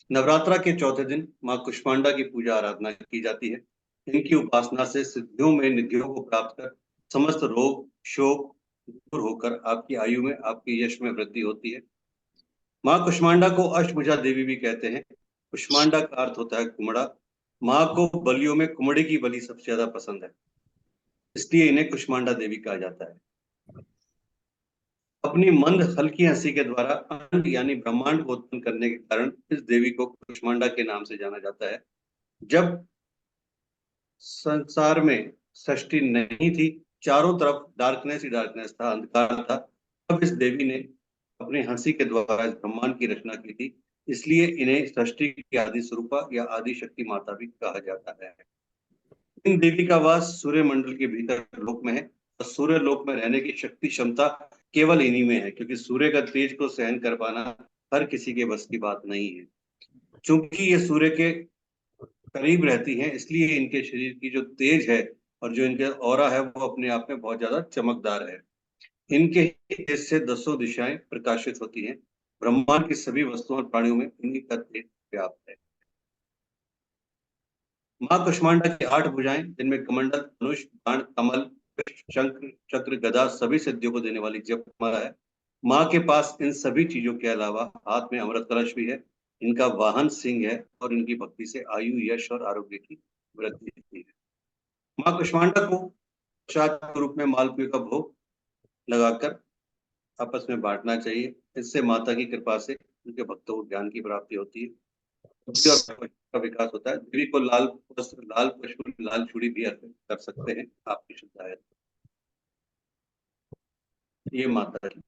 Navratra के चौथे दिन मां कुष्मांडा की पूजा आराधना की जाती है। इनकी उपासना से सिद्धियों में निधियों को प्राप्त कर समस्त रोग शोक दूर होकर आपकी आयु में आपके यश में वृद्धि होती है। मां कुष्मांडा को अष्टभुजा देवी भी कहते हैं। कुष्मांडा का अर्थ होता है कुमड़ा। मां को बलियों में कुमड़े की बलि सबसे ज्यादा पसंद है, इसलिए इन्हें कुष्मांडा देवी कहा जाता है। अपनी मंद हल्की हंसी के द्वारा अंड यानी ब्रह्मांड को उत्पन्न करने के कारण इस देवी को कुष्मांडा के नाम से जाना जाता है। जब संसार में सृष्टि नहीं थी, चारों तरफ डार्कनेस ही डार्कनेस था, अंधकार था, तब इस देवी ने अपनी हंसी के द्वारा इस ब्रह्मांड की रचना की थी। इसलिए इन्हें सृष्टि की आदि स्वरूपा या आदि शक्ति माता भी कहा जाता है। इन देवी का वास सूर्य मंडल के भीतर लोक में है और सूर्य लोक में रहने की शक्ति क्षमता केवल इन्हीं में है, क्योंकि सूर्य का तेज को सहन कर पाना हर किसी के बस की बात नहीं है। चूंकि ये सूर्य के करीब रहती हैं, इसलिए इनके शरीर की जो तेज है और जो इनके ऑरा है वो अपने आप में बहुत ज्यादा चमकदार है। इनके तेज से दसों दिशाएं प्रकाशित होती हैं। ब्रह्मांड की सभी वस्तुओं और प्राणियों में इन्हीं का तेज व्याप्त है। मां कुष्मांडा की 8 भुजाएं, जिनमें कमंडल धनुष बाण कमल शंख चक्र गदा सभी सिद्धियों को देने वाली जपमाला है। मां के पास इन सभी चीजों के अलावा हाथ में अमृत कलश भी है। इनका वाहन सिंह है और इनकी भक्ति से आयु यश और आरोग्य की वृद्धि होती है। मां कुष्मांडा को प्रसाद के रूप में मालपुए का भोग लगाकर आपस में बांटना चाहिए। इससे माता की कृपा से उनके भक्तों को ज्ञान की प्राप्ति होती है, बुद्धि और पशु का विकास होता है। देवी को लाल वस्त्र, लाल पशु, लाल चूड़ी भी अर्पित कर सकते हैं, आपकी श्रद्धा है। ये माता की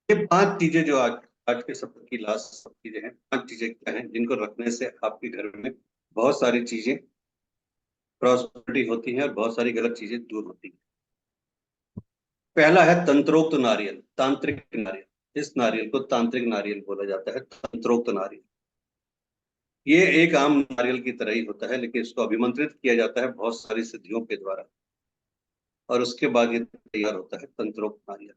ये 5 चीजें जो आज आज के सत्र की लास्ट सब चीजें हैं। 5 चीजें क्या हैं जिनको रखने से आपके घर में बहुत सारी चीजें प्रॉस्पेरिटी होती हैं और बहुत सारी गलत चीजें दूर होती हैं। पहला है तंत्रोक्त नारियल, तांत्रिक नारियल। इस नारियल को तांत्रिक नारियल बोला जाता है, तंत्रोक्त नारियल। ये एक आम नारियल की तरह ही होता है, लेकिन इसको अभिमंत्रित किया जाता है बहुत सारी सिद्धियों के द्वारा और उसके बाद ये तैयार होता है तंत्रोक्त नारियल।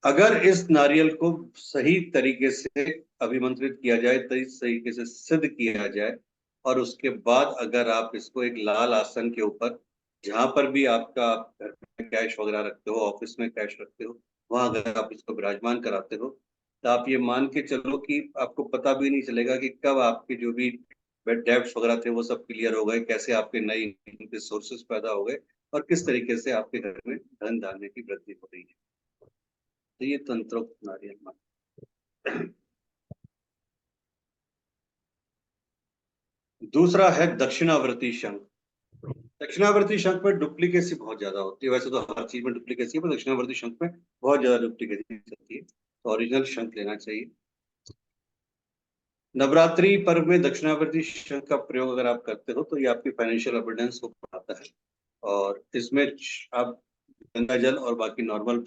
अगर इस नारियल को सही तरीके से अभिमंत्रित किया जाए, सही तरीके से सिद्ध किया जाए और उसके बाद अगर आप इसको एक लाल आसन के ऊपर, जहां पर भी आपका घर में कैश वगैरह रखते हो, ऑफिस में कैश रखते हो, वहां अगर आप इसको विराजमान कराते हो तो आप ये मान के चलो कि आपको पता भी नहीं चलेगा कि कब आपके जो भी डेब्ट्स वगैरह थे वो सब क्लियर हो गए, कैसे आपके नए इनकम के सोर्सेस पैदा हो गए और किस तरीके से आपके घर में धन धान्य की वृद्धि हो रही है। तो ये तंत्रोक्त नारियल मान। दूसरा है दक्षिणावर्ती शंख। दक्षिणावर्ती शंख में डुप्लीकेसी बहुत ज्यादा होती है। वैसे तो हर चीज में डुप्लीकेसी है, पर दक्षिणावर्ती शंख में बहुत ज्यादा डुप्लीकेसी होती है, तो ओरिजिनल शंख लेना चाहिए। नवरात्रि पर्व में दक्षिणावर्ती शंख का प्रयोग अगर आप करते हो तो ये आपकी फाइनेंशियल अबंडेंस को बढ़ाता है और इसमें आप गंगा जल और बाकी नॉर्मल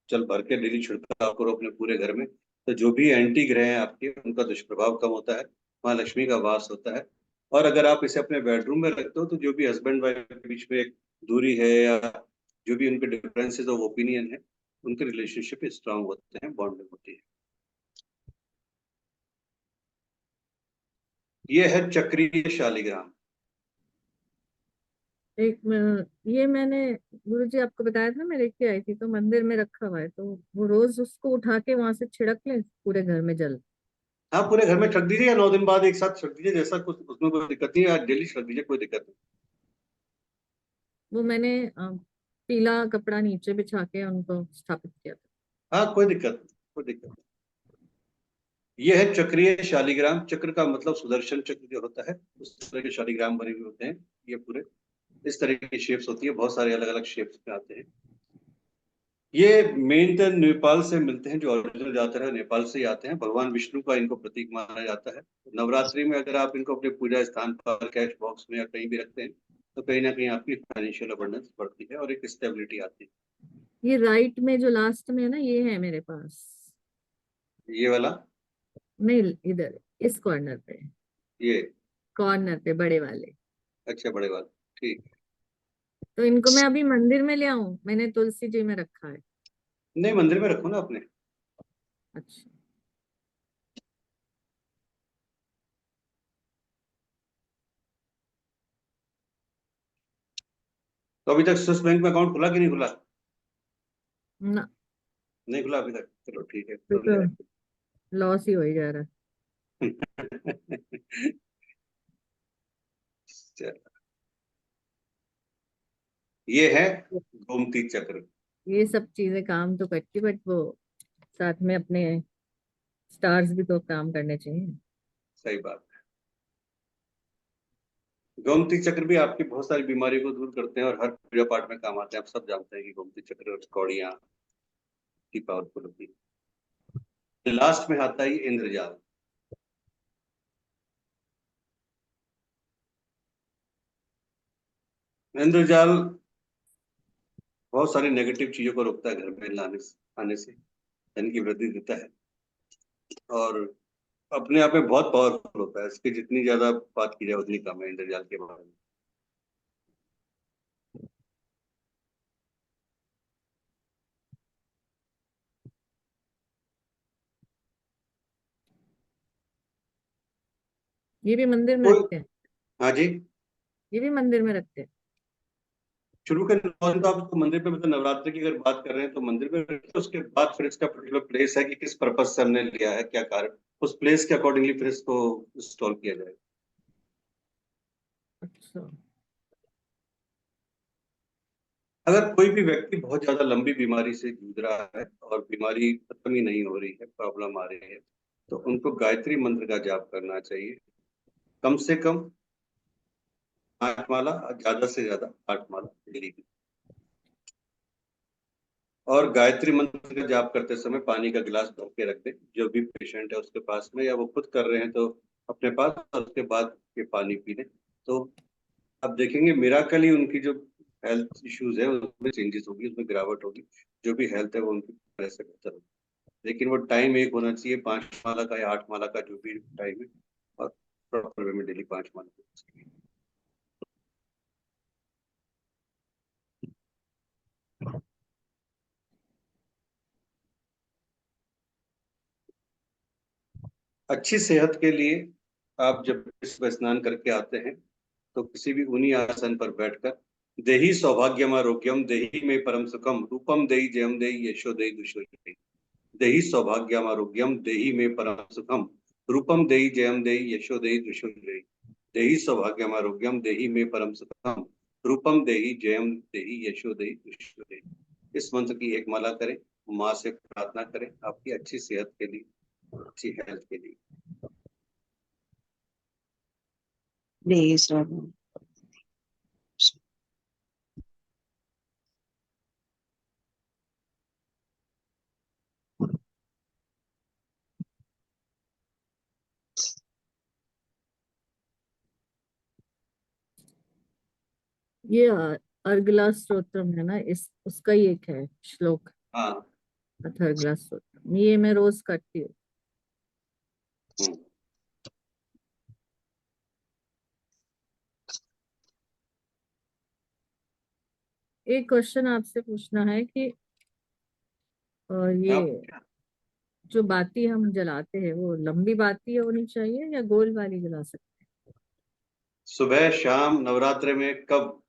जल भर के डेली छिड़काव करो अपने पूरे घर में, तो जो भी एंटी ग्रह हैं आपके उनका दुष्प्रभाव कम होता है, माँ लक्ष्मी का वास होता है। और अगर आप इसे अपने बेडरूम में रखते हो तो जो भी हस्बैंड वाइफ के बीच में एक दूरी है या जो भी उनके डिफरेंसेस ऑफ ओपिनियन है, उनके रिलेशनशिप स्ट्रांग होते हैं, बॉन्डिंग होती है। ये है चक्रीय शालिग्राम। ये मैंने गुरुजी आपको बताया था, मैं लेके आई थी तो मंदिर में रखा हुआ है, तो वो रोज उसको उठा के वहां से छिड़क ले पूरे घर में जल। हाँ, पूरे घर में छिड़क दीजिए या 9 दिन बाद एक साथ छिड़क दीजिए, जैसा कुछ उसमें कोई दिक्कत नहीं है। आज डेली छिड़क दीजिए, कोई दिक्कत नहीं। वो मैंने पीला कपड़ा नीचे बिछा के उनको स्थापित किया था। हाँ, कोई दिक्कत नहीं, कोई दिक्कत नहीं। ये है चक्रीय शालिग्राम। चक्र का मतलब सुदर्शन चक्र जो होता है, उस तरह के शालिग्राम बने हुए होते हैं। ये पूरे इस तरह की शेप्स होती है, बहुत सारे अलग अलग शेप्स में आते हैं। ये मेन तो नेपाल से मिलते हैं, जो ओरिजिनल जाते हैं नेपाल से ही आते हैं। भगवान विष्णु का इनको प्रतीक माना जाता है। नवरात्रि में अगर आप इनको अपने पूजा स्थान पर, कैश बॉक्स में या कहीं भी रखते हैं तो कहीं ना कहीं आपकी फाइनेंशियल अबंडेंस बढ़ती है और एक स्टेबिलिटी आती है। ये राइट में जो लास्ट में है ना, ये है मेरे पास। ये वाला, नहीं, इधर इस कॉर्नर पे, ये, कॉर्नर पे बड़े वाले। अच्छा बड़े वाला, ठीक। तो इनको मैं अभी मंदिर में ले आऊं? मैंने तुलसी जी में रखा है। नहीं, मंदिर में रखो ना अपने। अच्छा। तो अभी तक स्विस बैंक में अकाउंट खुला कि नहीं खुला? ना, नहीं खुला अभी तक, चलो ठीक है, तो खुल जाए। लॉस ही हो ही जा रहा है। चलो, ये है गोमती चक्र। ये सब चीजें काम तो करती, बट वो साथ में अपने स्टार्स भी तो काम करने चाहिए। सही बात। गोमती चक्र भी आपकी बहुत सारी बीमारी को दूर करते हैं और हर पूजा पाठ में काम आते हैं। आप सब जानते हैं कि गोमती चक्र और कौड़ियां की पावरफुल होती है। लास्ट में आता है ये इंद्रजाल। इंद्रजाल बहुत सारी नेगेटिव चीजों को रोकता है, घर में आने से धन की वृद्धि देता है, और अपने आप में बहुत पावरफुल होता है। इसकी जितनी ज्यादा बात की जाए उतनी कम है इंद्रजाल के बारे में। ये भी मंदिर में कोई, रखते हैं? हाँ जी। ये भी मंदिर में रखते हैं? शुरू के 9 दिन तो आप इसको मंदिर पे, मतलब नवरात्रि की अगर बात कर रहे हैं तो मंदिर में रखते हैं। उसके बाद फिर इसका पर्टिकुलर प्लेस है कि किस पर्पज से हमने लिया है, क्या कारण, उस प्लेस के अकॉर्डिंगली फिर इसको इंस्टॉल किया जाए। अच्छा। अगर कोई भी व्यक्ति बहुत ज्यादा लंबी बीमारी से जूझ रहा है और बीमारी खत्म ही नहीं हो रही है, प्रॉब्लम आ रही है, तो उनको गायत्री मंत्र का जाप करना चाहिए। कम से कम 8 माला, ज्यादा से ज्यादा 8 माला डेली की। और गायत्री मंत्र का जाप करते समय पानी का गिलास भर के रख दे, जो भी पेशेंट है उसके पास में, या वो खुद कर रहे हैं तो अपने पास, और उसके बाद ये पानी पी लें। तो अब देखेंगे मिराकली उनकी जो हेल्थ इश्यूज है उसमें चेंजेस होगी, उसमें गिरावट होगी। जो भी हेल्थ है वो उनकी तरह से बेहतर होगी। लेकिन वो टाइम एक होना चाहिए, 5 माला का या 8 माला का, जो भी टाइम है, और प्रॉपर वे में डेली 5 माला होना चाहिए। अच्छी सेहत के लिए आप जब सुबह स्नान करके आते हैं तो किसी भी ऊनी आसन पर बैठकर, देहि सौभाग्यम आरोग्यम देहि में परम सुखम रूपम देहि जयम देहि यशो देहि दुषो देहि। देहि सौभाग्यम आरोग्यम देहि में परम सुखम रूपम देहि जयम देहि यशो देहि दुषो देहि। देहि सौभाग्यम आरोग्यम देहि में परम सुखम रूपम देहि जयम देहि यशो देहि दुषो देहि। इस मंत्र की एक माला करें, माँ से प्रार्थना करें आपकी अच्छी सेहत के लिए, अच्छी हेल्थ के लिए। प्लीज राधा। ये अर्गला स्तोत्रम है ना, इस उसका ही एक है श्लोक, हाँ। अथर्गला स्तोत्रम। ये मैं रोज करती हूँ। हम्म। एक क्वेश्चन आपसे पूछना है कि आप ये जो बाती हम जलाते हैं वो लंबी बाती होनी चाहिए या गोल वाली जला सकते सुबह शाम नवरात्रि में कब? हैं?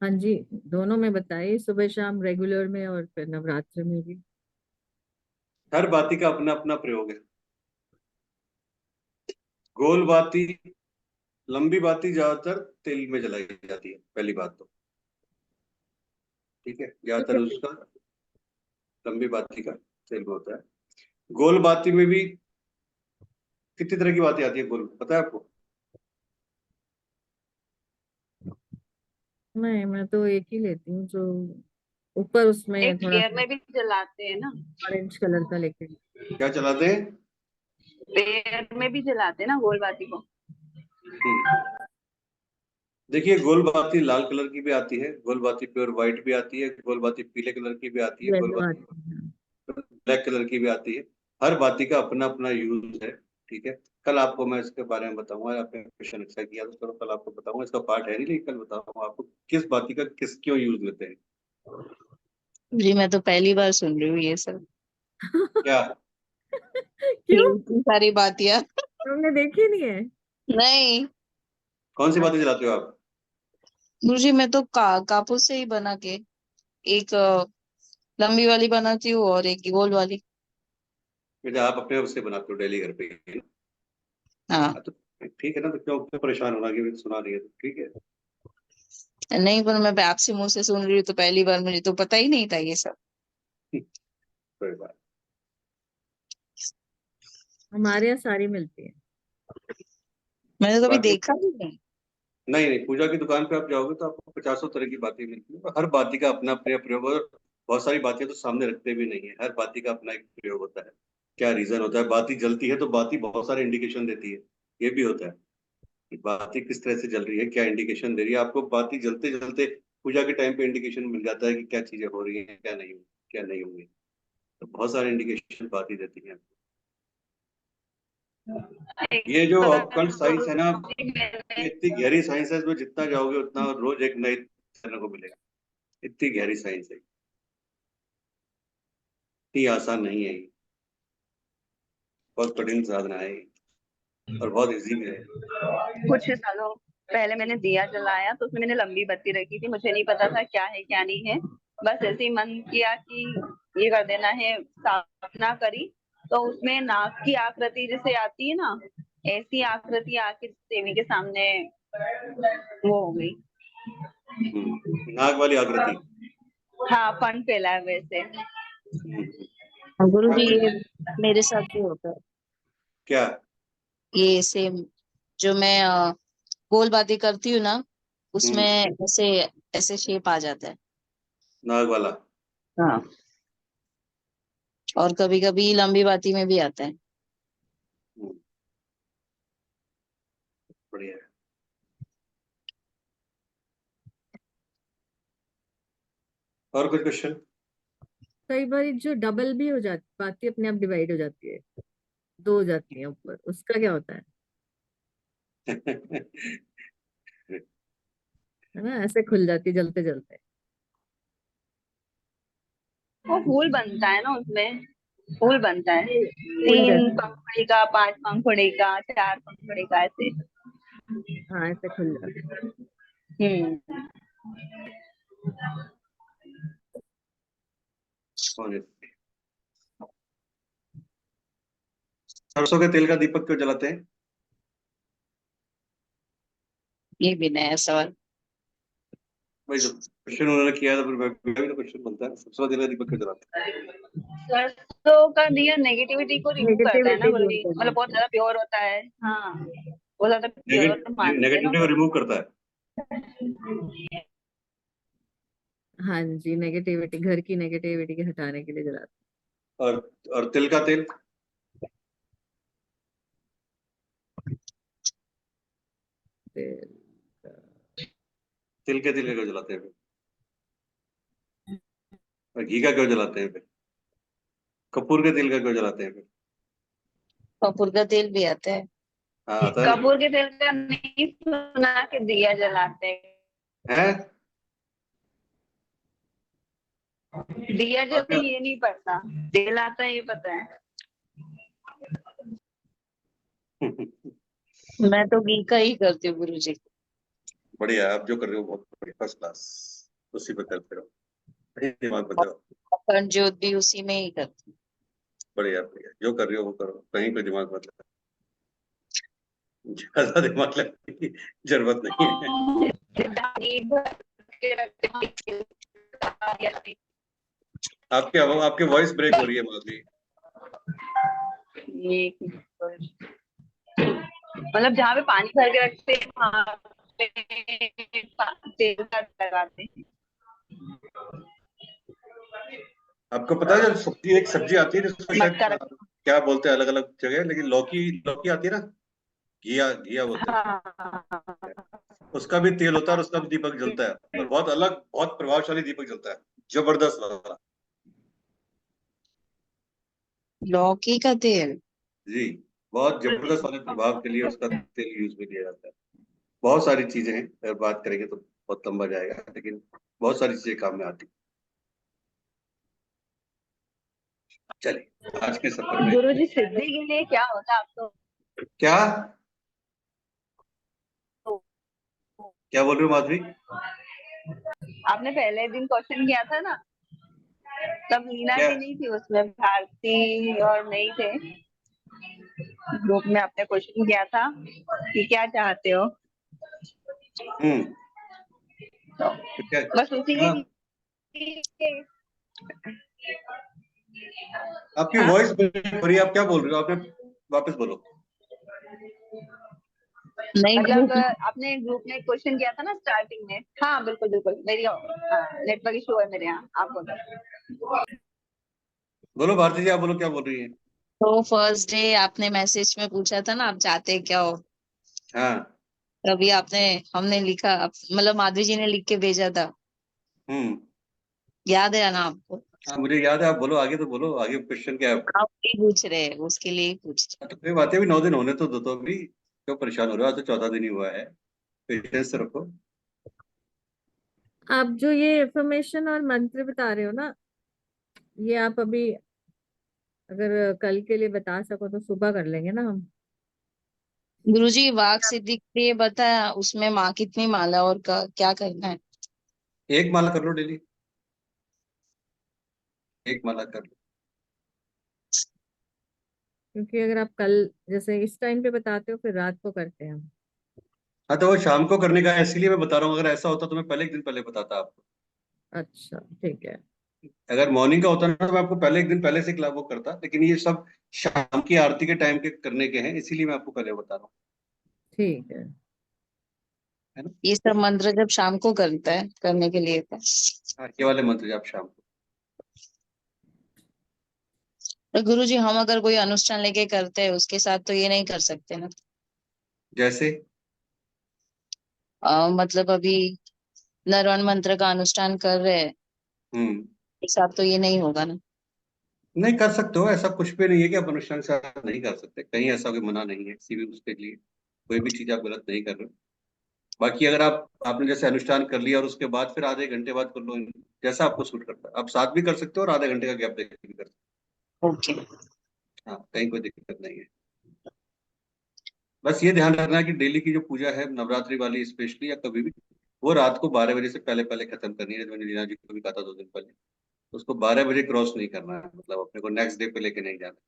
हाँ जी, दोनों में बताइए, सुबह शाम रेगुलर में और फिर नवरात्र में भी। हर बाती का अपना अपना प्रयोग है। गोल बाती, लंबी बाती ज्यादातर तेल में जलाई जाती है, पहली बात तो। ठीक है, ठीक ज्यादातर है। उसका लंबी बाती का तेल में होता है। गोल बाती में भी कितनी तरह की बातें आती है गोल, पता है आपको? मैं तो एक ही लेती हूँ जो ऊपर उसमें एक थोड़ा पेयर सा में भी जलाते हैं ना, ऑरेंज कलर का लेके। क्या चलाते हैं? पेयर में भी जलाते हैं ना गोल बाती को। हम्म। देखिए, गोल बाती लाल कलर की भी आती है, गोल बाती प्योर व्हाइट भी आती है, गोल बाती पीले कलर की भी आती है, गोल येलो बाती आती है। ब्लैक कलर की भी आती है। हर बाती का अपना अपना यूज है। ठीक है, कल आपको मैं इसके बारे में बताऊंगा। आपने क्वेश्चन अच्छा किया तो चलो कल आपको बताऊंगा, इसका पार्ट है नहीं, लेकिन कल बताऊंगा आपको किस बाती का किस क्यों यूज लेते हैं। जी मैं तो पहली बार सुन रही हूँ ये सब, क्या? क्यों? ये इतनी सारी बातियां। तुमने देखी नहीं है? नहीं कौन सी बातें जलाते हो आप? गुरुजी, मैं तो कापूर से ही बना के, एक लंबी वाली बनाती हूँ और एक गोल वाली। अच्छा, आप अपने उससे बनाते हो डेली घर पे ही? हाँ। हाँ, तो ठीक है ना, तो क्यों क्यों परेशान होना कि सुना रही है तो ठीक है। नहीं, पर मैं आपसे मुंह से सुन रही हूँ तो पहली बार, मुझे तो पता ही नहीं था ये सब। कोई बात हमारे यहाँ सारी मिलती है। मैंने तो कभी बाकी देखा भी नहीं। नहीं नहीं, पूजा की दुकान पे आप जाओगे तो आपको पचासों तरह की बातें मिलती है, हर बाती का अपना अपना प्रयोग और बहुत सारी बातें तो सामने रखते भी नहीं है, हर बाती का अपना एक प्रयोग होता है। क्या रीजन होता है? बाती जलती है तो बाती बहुत सारे इंडिकेशन देती है। ये भी होता है कि बाती किस तरह से जल रही है, क्या इंडिकेशन दे रही है आपको। बाती जलते जलते पूजा के टाइम पे इंडिकेशन मिल जाता है कि क्या चीजें हो रही है, क्या नहीं होंगी। तो बहुत सारे इंडिकेशन बाती देती है। ये जो ऑकल्ट साइंस है ना, ये इतनी गहरी साइंस है, इसमें जितना जाओगे उतना रोज एक नई करने को मिलेगा। इतनी गहरी साइंस है, इतनी आसान नहीं है ये, बहुत कठिन साधना है ये, और बहुत इजी भी है। कुछ सालों पहले मैंने दिया जलाया तो उसमें मैंने लंबी बत्ती रखी थी, मुझे नहीं पता था क्या है क्या नहीं है। बस ऐसे ही मन किया कि ये कर देना है, स्थापना करी तो उसमें नाग की आकृति जैसे आती है ना, ऐसी आकृति आके देवी के सामने वो हो गई। नाग वाली आकृति। हाँ, फन फैला है वैसे। हम्म, गुरु जी, आपने ये मेरे साथ भी होता है। क्या? ये सेम, जो मैं गोल बातें करती हूँ ना, उसमें हम्म, ऐसे ऐसे शेप आ जाता है। नाग वाला। हाँ। और कभी कभी लंबी बाती में भी आता है। हम्म, बढ़िया है। और कुछ क्वेश्चन? कई बार जो डबल भी हो जाती, बातें अपने आप डिवाइड हो जाती है, दो हो जाती है ऊपर, उसका क्या होता है ना, ऐसे खुल जाती है जलते जलते। वो फूल बनता है ना उसमें, फूल बनता है फूल 3 जैसे। पंखुड़ी का, 5 पंखुड़ी का, 4 पंखुड़ी का, ऐसे। हाँ, ऐसे खुल जाते हम्म। सरसों के तेल का दीपक क्यों जलाते हैं? ये भी नया सवाल। भाई जब क्वेश्चन उन्होंने किया तो फिर मैं भी तो क्वेश्चन बनता है, सरसों का तेल का दीपक क्यों जलाते सरसों का दिया नेगेटिविटी को हैं, रिमूव करता है ना नेगेटिविटी दूर गुरुजी, करने मतलब बहुत के। ज्यादा प्योर होता है। हाँ, बहुत ज्यादा हैं? प्योर मानते हैं ना नेगेटिविटी को उसको। रिमूव करता है। हाँ जी, नेगेटिविटी, घर की नेगेटिविटी के हटाने के लिए जलाते और और तिल का तेल? हैं। तिल के तेल का क्यों जलाते हैं फिर? और घी का क्यों जलाते हैं फिर? कपूर के तेल का क्यों जलाते हैं फिर? कपूर का तेल भी आता है। हाँ, आता है ना। कपूर के तेल का नहीं सुना कि दिया जलाते हैं। है। दिया जलते आपने ये नहीं पता, तेल आता है ये पता है। मैं तो घी का ही करती हूँ गुरु जी। बढ़िया, आप जो कर रहे हो बहुत बढ़िया, फर्स्ट क्लास। उसी पे करते रहो, कहीं दिमाग मत जाओ। अखंड ज्योत भी उसी में ही करती बढ़िया बढ़िया, जो कर रहे हो वो करो, कहीं पे दिमाग मत लगाओ, ज्यादा दिमाग लगाने की जरूरत नहीं है। आपके वॉइस ब्रेक हो रही है माधुरी। मतलब जहाँ पे पानी भर के रखते हैं वहाँ पे तेल का लगाते हैं। आपको पता है, जो सब्जी एक सब्जी आती है जिसको शायद मटका रख। क्या बोलते हैं अलग अलग जगह, लेकिन लौकी लौकी आती है ना, घिया घिया बोलते हैं उसको। हाँ, उसका भी तेल होता है और उसका भी दीपक जलता है, और बहुत अलग, बहुत प्रभावशाली दीपक जलता है, जबरदस्त वाला। लौकी का तेल। जी, बहुत जबरदस्त वाले प्रभाव के लिए उसका तेल यूज में लिया जाता है। बहुत सारी चीजें हैं, अगर बात करेंगे तो बहुत लंबा जाएगा, लेकिन बहुत सारी चीजें काम में आती हैं। चलिए आज के सफर में। गुरुजी सिद्धि के लिए क्या होता है आपको? क्या क्या बोल रहे हो माधुरी? आपने पहले दिन क्वेश्चन किया था ना, तब मीना क्या? जी नहीं थी उसमें, भारती और नहीं थे ग्रुप में। आपने क्वेश्चन किया था कि क्या चाहते हो, हम्म। तो तो क्या? बस उसी के हाँ, लिए। आपकी हाँ, वॉइस ब्रेक हो रही है, आप क्या बोल रहे हो? आपने वापस बोलो। नहीं, मतलब ग्रुप। आपने ग्रुप में क्वेश्चन किया था ना स्टार्टिंग में। हाँ बिल्कुल बिल्कुल, मेरी नेटवर्क इशू है मेरे यहाँ। आप बोलो। बोलो भारती जी, आप बोलो, क्या बोल रही है? तो फर्स्ट डे आपने मैसेज में पूछा था ना आप चाहते क्या हो। हाँ। तभी आपने, हमने लिखा मतलब माधवी जी ने लिख के भेजा था। हम्म। याद है ना आपको? हाँ मुझे याद है, आप बोलो आगे, तो बोलो आगे, क्वेश्चन क्या है? आप ही पूछ रहे हैं, उसके लिए ही पूछ रहे तो कोई बात है, अभी 9 दिन होने तो दो, तो अभी क्यों परेशान हो रहे हो? आज तो 14 दिन ही हुआ है, पेशेंस रखो। आप जो ये इंफॉर्मेशन और मंत्र बता रहे हो ना, ये आप अभी अगर कल के लिए बता सको तो सुबह कर लेंगे ना हम। हैं। गुरुजी वाक सिद्धि के लिए बताया, उसमें माँ कितनी माला और क्या करना है? एक माला कर लो डेली, एक माला कर लो। क्योंकि अगर आप कल जैसे इस टाइम पे बताते हो फिर रात को करते हैं हम। हाँ तो वो शाम को करने का है, इसीलिए मैं बता रहा हूँ। अगर ऐसा होता तो मैं पहले, एक दिन पहले बताता आपको। अच्छा ठीक है। अगर मॉर्निंग का होता ना तो मैं आपको पहले, एक दिन पहले से वो करता, लेकिन ये सब शाम की आरती के टाइम के करने के हैं, इसीलिए मैं आपको पहले बता रहा हूँ। ठीक है। है ना? ये सब मंत्र जब शाम को करता है करने के लिए था। हाँ, ये वाले मंत्र आप शाम को। तो गुरुजी हम अगर कोई अनुष्ठान लेके करते हैं उसके साथ तो ये नहीं कर सकते ना? जैसे? मतलब अभी नरवन मंत्र का अनुष्ठान कर रहे हैं, हम्म। एक साथ तो ये नहीं होगा ना? नहीं कर सकते हो, ऐसा कुछ भी नहीं है कि आप अनुष्ठान से आप नहीं कर सकते, कहीं ऐसा कोई मना नहीं है किसी भी उसके लिए। कोई भी चीज आप गलत नहीं कर रहे हो। बाकी अगर आपने जैसे अनुष्ठान कर लिया और उसके बाद फिर आधे घंटे बाद कर लो, जैसा आपको सूट करता है। आप साथ भी कर सकते हो और आधे घंटे का गैप देके भी कर सकते ओके। हो। हाँ, कहीं कोई दिक्कत नहीं है। बस ये ध्यान रखना है कि डेली की जो पूजा है नवरात्रि वाली स्पेशली, या कभी भी, वो रात को 12 बजे से पहले पहले खत्म करनी है। मैंने लीना जी को भी कहा था 2 दिन पहले, उसको 12 बजे क्रॉस नहीं करना है, मतलब अपने को नेक्स्ट डे पे लेके नहीं जाना,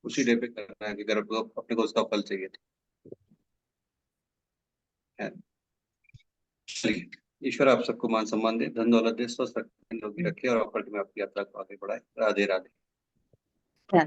उसी डे पे करना है, कि अगर अपने को उसका फल चाहिए तो। है। चलिए, ईश्वर आप सबको मान सम्मान दे, धन दौलत दे, स्वस्थ रखे, निरोगी रखे, और अल्टीमेट में आपकी यात्रा को आगे बढ़ाए। राधे राधे। हाँ।